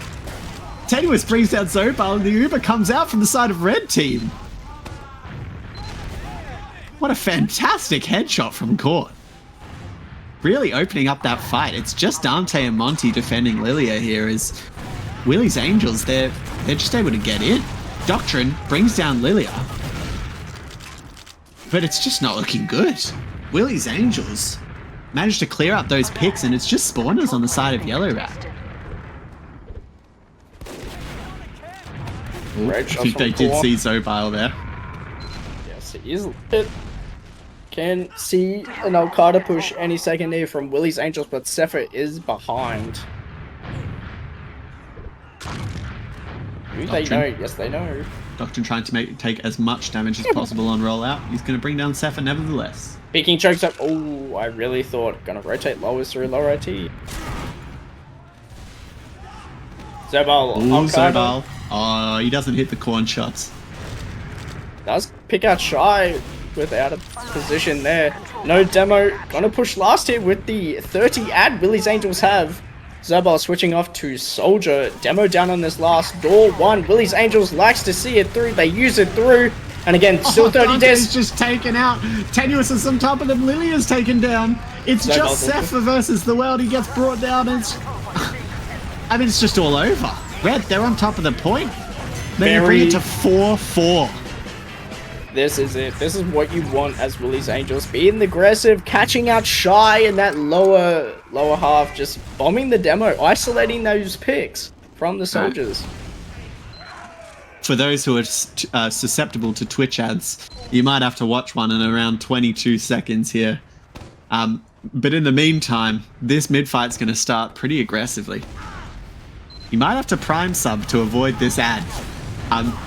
Tenuous brings down Zobal, and the Uber comes out from the side of red team. What a fantastic headshot from Korn. Really opening up that fight. It's just Dante and Monty defending Lilia here as Willys Angels, they're just able to get in. Doctrine brings down Lilia. But it's just not looking good. Willys Angels managed to clear up those picks, and it's just spawners on the side of Yellow Rat. Ooh, I think they did see Zobal there. Yes, it is. It can see an Al-Qaeda push any second here from Willys Angels, but Sephiroth is behind. They know. Yes, they know. Doctrine trying to take as much damage as possible on rollout. He's going to bring down Sephiroth nevertheless. Peeking chokes up. Oh, I really thought going to rotate lowers through lower IT. Zobal. Ooh, Zobal. Oh, he doesn't hit the Korn shots. Does pick out Shy without a position there. No demo. Gonna push last here with the 30 ad Willys Angels have. Zobal switching off to Soldier. Demo down on this last door. 1. Willys Angels likes to see it through. They use it through. And again, still 30 deaths. Just taken out. Tenuous is on top of them. Lilia's taken down. It's just Sephiroth versus the world. He gets brought down. And I mean, it's just all over. Red, they're on top of the point. They're going to bring it to 4-4. This is it. This is what you want as Willys Angels. Being aggressive, catching out Shy in that lower half, just bombing the demo, isolating those picks from the soldiers. For those who are susceptible to Twitch ads, you might have to watch one in around 22 seconds here. But in the meantime, this mid-fight's going to start pretty aggressively. You might have to prime sub to avoid this ad.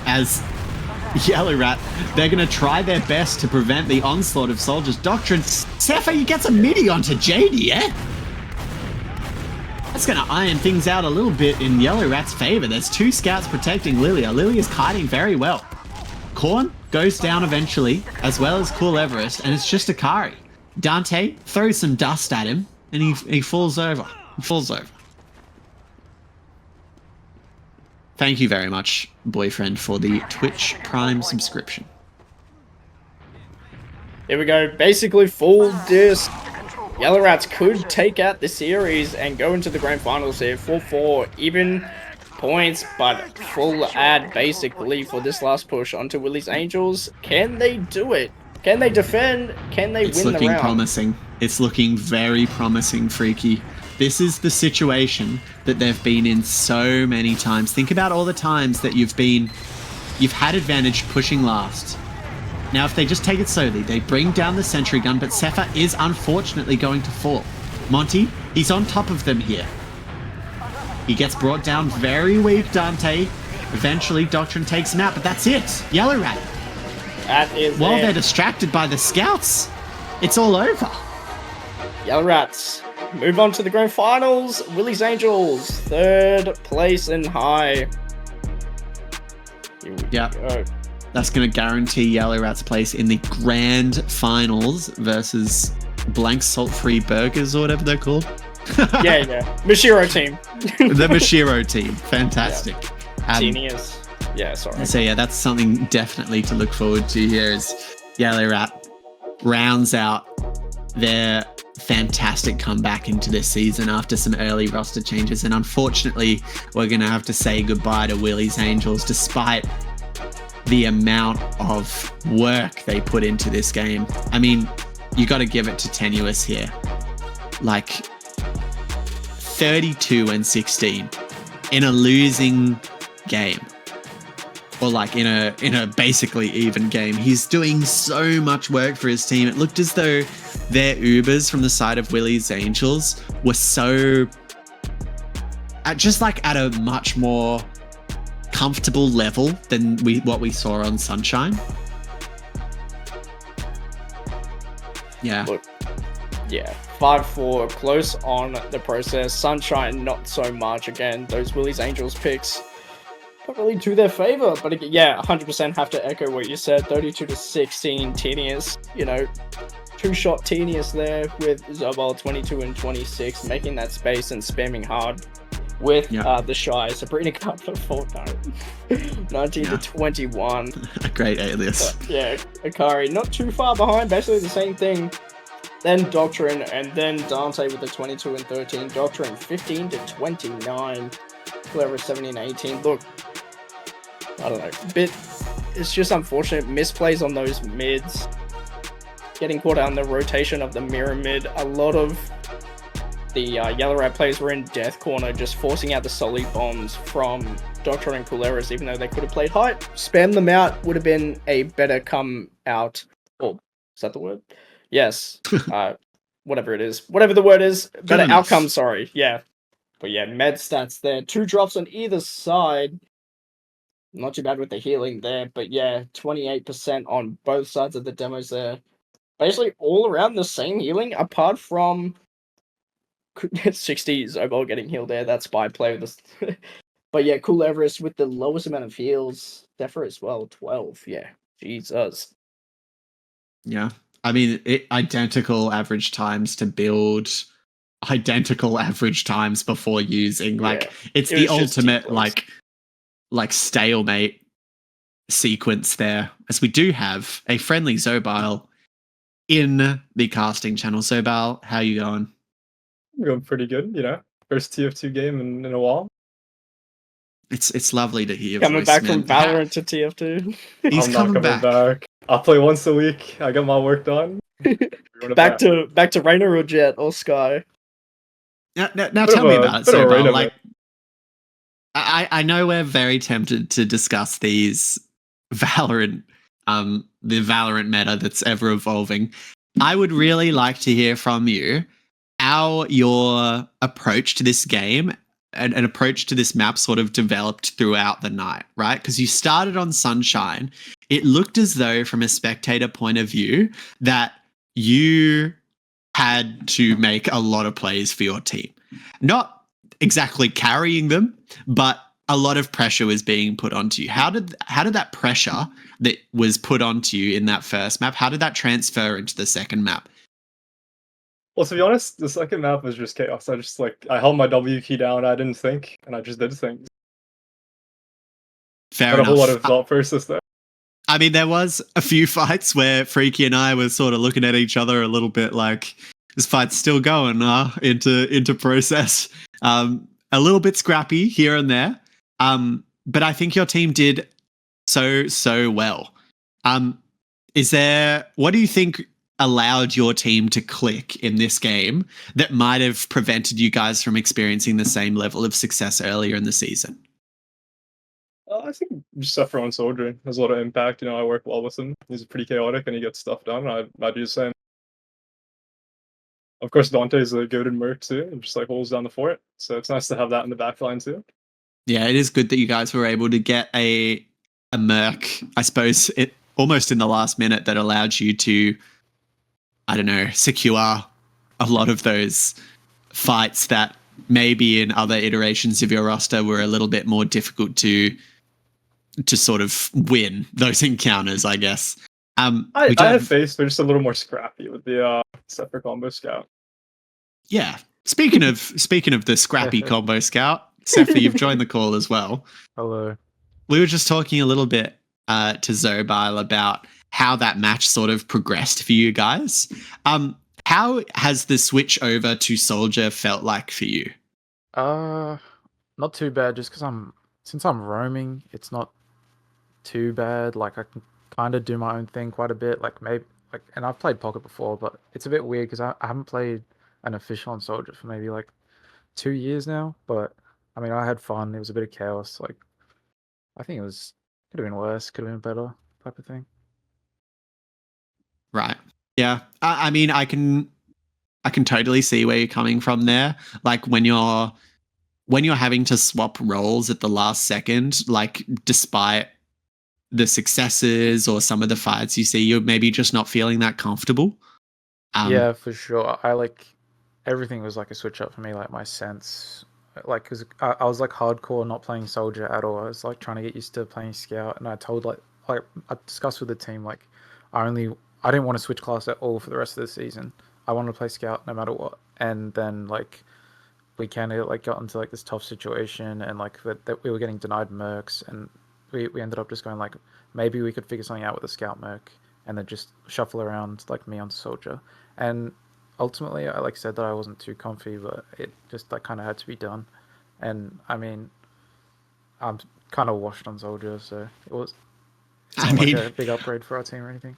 As Yellow Rat, they're going to try their best to prevent the onslaught of soldiers. Doctrine, Sepha, you get some midi onto JD, yeah? That's going to iron things out a little bit in Yellow Rat's favor. There's 2 scouts protecting Lilia. Lilia's kiting very well. Korn goes down eventually, as well as Cool Everest, and it's just Akari. Dante throws some dust at him, and he falls over. He falls over. Thank you very much, boyfriend, for the Twitch Prime subscription. Here we go. Basically full disc. Yellow Rats could take out the series and go into the grand finals here. 4-4, even points, but full ad basically for this last push onto Willys Angels. Can they do it? Can they defend? Can they win the round? It's looking promising. It's looking very promising, Freaky. This is the situation that they've been in so many times. Think about all the times that you've had advantage pushing last. Now, if they just take it slowly, they bring down the sentry gun, but Sepha is unfortunately going to fall. Monty, he's on top of them here. He gets brought down very weak, Dante. Eventually, Doctrine takes him out, but that's it. Yellow Rat. That is While it. they're distracted by the scouts, it's all over. Yellow Rats move on to the grand finals. Willys Angels, 3rd place and high. Here we go. That's going to guarantee Yellow Rat's place in the grand finals versus blank salt-free burgers or whatever they're called. Yeah. Mashiro team. The Mashiro team. Fantastic. Genius. Yeah, sorry. So yeah, that's something definitely to look forward to here as Yellow Rat rounds out their fantastic comeback into this season after some early roster changes. And unfortunately, we're going to have to say goodbye to Willys Angels despite the amount of work they put into this game. I mean, you got to give it to Tenuous here. Like 32-16 in a losing game. Or like in a basically even game. He's doing so much work for his team. It looked as though their Ubers from the side of Willys Angels were so just like at a much more comfortable level than what we saw on Sunshine. Yeah. Look, yeah, 5-4, close on the process. Sunshine, not so much. Again, those Willys Angels picks not really to their favor, but again, yeah, 100% have to echo what you said. 32-16, Tedious, you know, 2-shot Tedious there with Zobal 22 and 26, making that space and spamming hard with the Shy. Sabrina got the Fortnite 19-21. A great alias. But, yeah, Akari not too far behind, basically the same thing. Then Doctrine, and then Dante with the 22 and 13. Doctrine 15-29. Clever 17-18. Look, I don't know. It's just unfortunate misplays on those mids. Getting caught out in the rotation of the mirror mid. A lot of the Yellow Rat players were in death corner, just forcing out the solid bombs from Doctrine and Kuleris, even though they could have played height. Spam them out would have been a better come out. Oh, is that the word? Yes. Whatever it is. Whatever the word is. Better outcome, sorry. Yeah. But yeah, med stats there. 2 drops on either side. Not too bad with the healing there. But yeah, 28% on both sides of the demos there. Basically all around the same healing, apart from 60 Zobel getting healed there. That's spy play with this. But yeah, Cool Everest with the lowest amount of heals. Zephyr as well, 12. Yeah. Jesus. Yeah. I mean, identical average times to build, identical average times before using. Like, it's the ultimate, like stalemate sequence there. As we do have a friendly Zobile in the casting channel. Zobile, how you going? I'm going pretty good, you know. First TF2 game in a while. It's lovely to hear your Coming voice, back man. from Valorant to TF2. He's I'm not coming coming back. back. I play once a week. I get my work done. back to Rainer or Jet or Sky. Now tell me about it, bit of a Zobal. Rainer, Like, I know we're very tempted to discuss these Valorant, the Valorant meta that's ever evolving. I would really like to hear from you how your approach to this game and an approach to this map sort of developed throughout the night, right? Because you started on Sunshine. It looked as though, from a spectator point of view, that you had to make a lot of plays for your team. Not exactly carrying them, but a lot of pressure was being put onto you. How did that pressure that was put onto you in that first map, how did that transfer into the second map? Well, to be honest, the second map was just chaos. I held my W key down, I didn't think, and I just did things. Fair Not enough. a whole lot of thought process there. I mean, there was a few fights where Freaky and I were sort of looking at each other a little bit like, this fight's still going into process. A little bit scrappy here and there. But I think your team did so well. What do you think allowed your team to click in this game that might have prevented you guys from experiencing the same level of success earlier in the season? I think just everyone Soldier has a lot of impact. I work well with him. He's pretty chaotic and he gets stuff done. I do the same. Of course, Dante's a goated merc too, and just holds down the fort. So it's nice to have that in the backline too. Yeah, it is good that you guys were able to get a merc, I suppose, it almost in the last minute, that allowed you to, I don't know, secure a lot of those fights that maybe in other iterations of your roster were a little bit more difficult to sort of win those encounters, I guess. I have faith, they're just a little more scrappy with the separate combo scout. Yeah. Speaking of the scrappy combo scout, Sephi, you've joined the call as well. Hello. We were just talking a little bit to Zobal about how that match sort of progressed for you guys. How has the switch over to Soldier felt like for you? Not too bad. Just because since I'm roaming, it's not too bad. Like I can kind of do my own thing quite a bit. And I've played Pocket before, but it's a bit weird because I haven't played an official on Soldier for maybe 2 years now. But I mean, I had fun. It was a bit of chaos. I think could have been worse, could have been better, type of thing. Right. Yeah. I mean, I can totally see where you're coming from there. Like when you're having to swap roles at the last second, despite the successes or some of the fights you see, you're maybe just not feeling that comfortable. Yeah, for sure. Everything was a switch up for me. My sense, because I was hardcore not playing Soldier at all. I was trying to get used to playing Scout, and I told I discussed with the team I didn't want to switch class at all for the rest of the season. I wanted to play Scout no matter what. And then we kind of got into this tough situation, and that we were getting denied mercs, and we ended up just going maybe we could figure something out with a Scout merc, and then just shuffle around me on Soldier. And ultimately, I said that I wasn't too comfy, but it just kind of had to be done. And I mean, I'm kind of washed on Soldier, so it's not a big upgrade for our team or anything.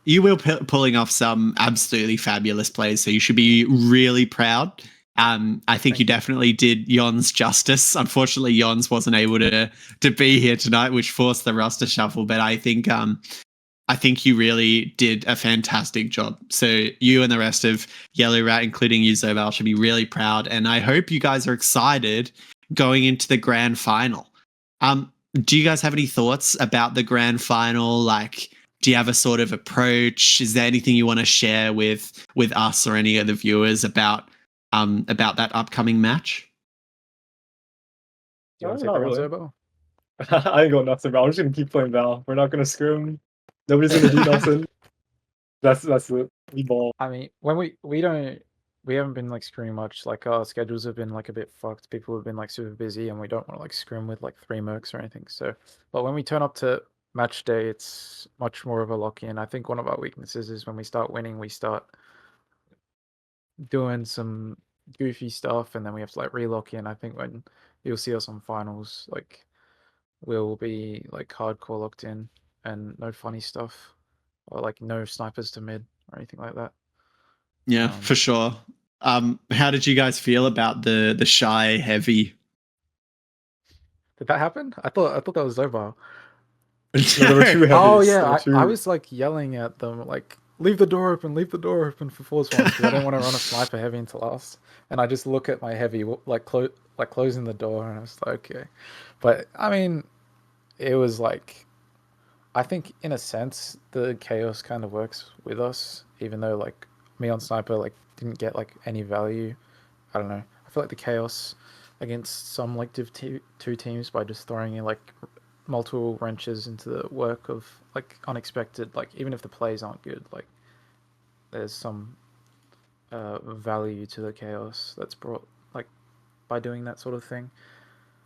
You were pulling off some absolutely fabulous plays, so you should be really proud. I think you definitely did Yons justice. Unfortunately, Yons wasn't able to be here tonight, which forced the roster shuffle. But I think you really did a fantastic job. So you and the rest of Yellow Rat, including you, Zobal, should be really proud. And I hope you guys are excited going into the grand final. Do you guys have any thoughts about the grand final? Do you have a sort of approach? Is there anything you want to share with us or any of the viewers about that upcoming match? Do you want to take that one, Zobal? I ain't got nothing, bro. I'm just gonna keep playing Val. We're not gonna scrim. Nobody's gonna do nothing. That's it. We ball. I mean, when we haven't been screwing much. Our schedules have been a bit fucked. People have been super busy, and we don't want to scrim with 3 mercs or anything. So, but when we turn up to match day, it's much more of a lock-in. I think one of our weaknesses is when we start winning, we start doing some goofy stuff, and then we have to re-lock in. I think when you'll see us on finals, we'll be like hardcore locked in and no funny stuff or like no snipers to mid or anything like that. Yeah, for sure. How did you guys feel about the shy heavy? Did that happen? I thought that was Zobar. No, there were two heavies. Oh There yeah, were two... I was like yelling at them like leave the door open for force ones because I didn't want to run a sniper heavy into last, and I just look at my heavy like closing the door, and I was like okay, but I mean, it was like, I think in a sense the chaos kind of works with us, even though like me on sniper like didn't get like any value. I don't know. I feel like the chaos against some like Div 2 teams by just throwing in like multiple wrenches into the work of like unexpected, like even if the plays aren't good, like there's some value to the chaos that's brought like by doing that sort of thing.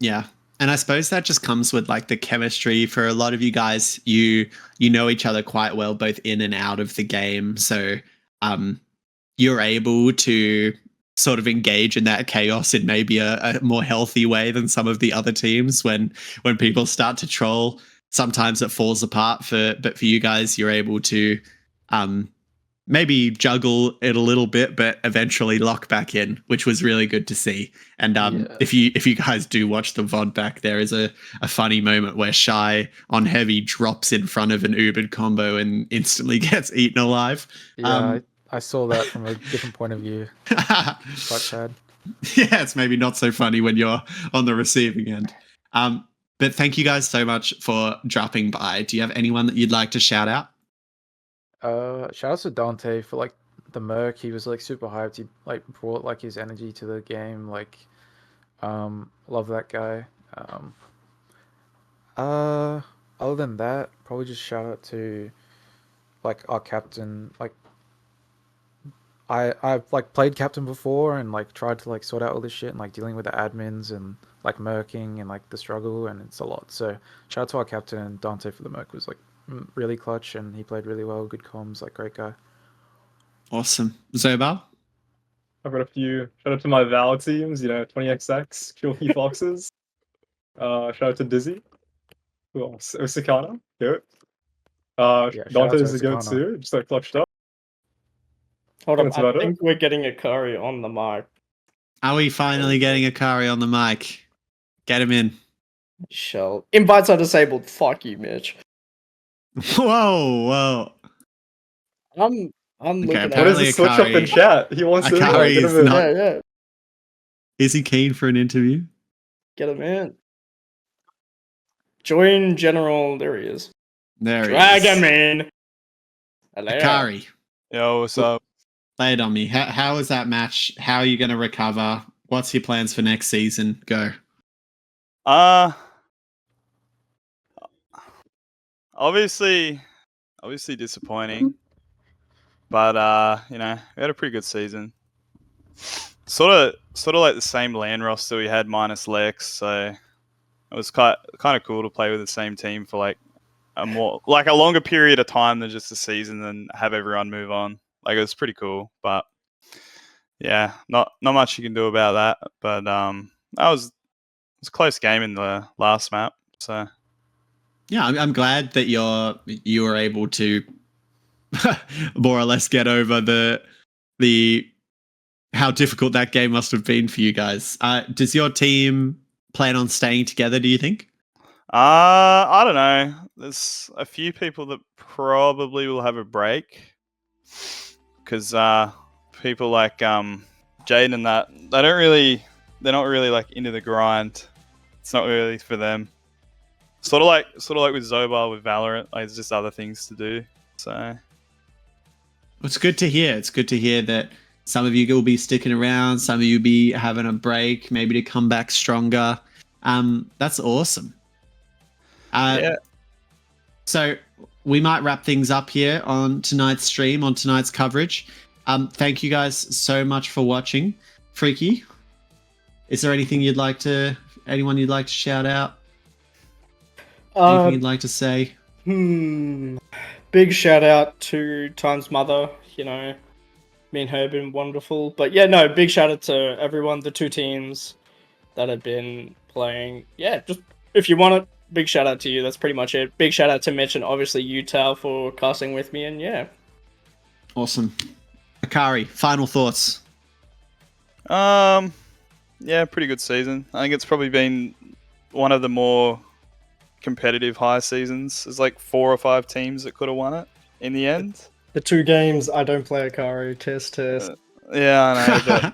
Yeah. And I suppose that just comes with like the chemistry for a lot of you guys. You know each other quite well, both in and out of the game. So you're able to sort of engage in that chaos in maybe a more healthy way than some of the other teams. When people start to troll, sometimes it falls apart. But for you guys, you're able to maybe juggle it a little bit, but eventually lock back in, which was really good to see. And if you guys do watch the VOD back, there is a funny moment where Shy on heavy drops in front of an Ubered combo and instantly gets eaten alive. Yeah, I saw that from a different point of view. Quite sad. Yeah, it's maybe not so funny when you're on the receiving end. But thank you guys so much for dropping by. Do you have anyone that you'd like to shout out? Shout out to Dante for like the Merc. He was like super hyped. He like brought like his energy to the game. Like, love that guy. Other than that, probably just shout out to like our captain. Like, I've like played captain before and like tried to like sort out all this shit and like dealing with the admins and like merking and like the struggle, and it's a lot. So shout out to our captain, and Dante for the Merc was like really clutch and he played really well. Good comms, like great guy. Awesome. Zobar? I've got a few. Shout out to my Val teams, 20XX, Kill Key Foxes. Shout out to Dizzy. Who else? Osakana. Goat. Dante is a goat too. Just like clutched up. Hold on, I think we're getting Akari on the mic. Are we finally getting Akari on the mic? Get him in. Shell. Invites are disabled. Fuck you, Mitch. Whoa. I'm looking at what is the switch up in chat? He wants to Akari get is him in. not... Yeah. Is he keen for an interview? Get him in. Join general. There he is. There he Drag is. him in. Hello. Akari. Yo, what's up? Lay it on me. How was that match? How are you going to recover? What's your plans for next season? Go. Obviously disappointing, but we had a pretty good season. Sort of like the same LAN roster we had minus Lex, so it was kind of cool to play with the same team for like a longer period of time than just a season and have everyone move on. Like, it was pretty cool, but yeah, not much you can do about that. But it was a close game in the last map, so. Yeah, I'm glad that you were able to more or less get over the how difficult that game must have been for you guys. Does your team plan on staying together, do you think? I don't know. There's a few people that probably will have a break because people like Jaden and that, they're not really like into the grind. It's not really for them. Sort of like with Zobar with Valorant, like there's just other things to do. So it's good to hear. It's good to hear that some of you will be sticking around, some of you will be having a break, maybe to come back stronger. That's awesome. Yeah. So we might wrap things up here on tonight's stream, on tonight's coverage. Thank you guys so much for watching. Freaky, is there anything anyone you'd like to shout out? Anything you'd like to say? Big shout out to Time's mother. Me and her have been wonderful. But yeah, no, big shout out to everyone, the two teams that have been playing. Yeah, just if you want it, big shout out to you. That's pretty much it. Big shout out to Mitch and obviously you, Tal, for casting with me. And yeah. Awesome. Akari, final thoughts. Yeah, pretty good season. I think it's probably been one of the more competitive high seasons. There's like 4 or 5 teams that could have won it in the end. The 2 games I don't play Akari. Test. Yeah, I know.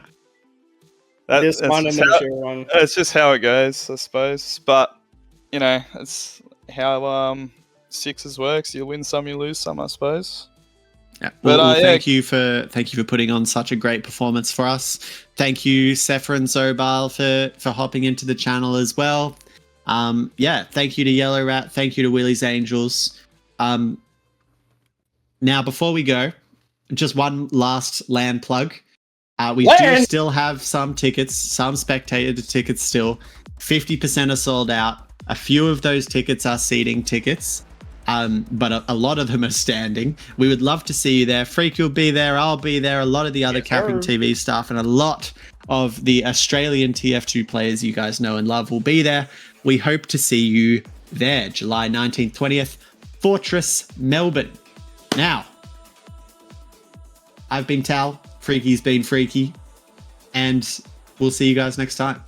But This one and next year one. It's just how it goes, I suppose. But you know, it's how sixes works. You win some, you lose some, I suppose. Yeah. Well, thank you for putting on such a great performance for us. Thank you, Sephra and Zobal, for hopping into the channel as well. Thank you to Yellow Rat. Thank you to Willys Angels. Now, before we go, just one last LAN plug. We do still have some tickets, some spectator tickets still. 50% are sold out. A few of those tickets are seating tickets. But a lot of them are standing. We would love to see you there. Freaky will be there. I'll be there. A lot of the other CappingTV staff and a lot of the Australian TF2 players you guys know and love will be there. We hope to see you there. July 19th, 20th, Fortress, Melbourne. Now, I've been Tal. Freaky's been Freaky. And we'll see you guys next time.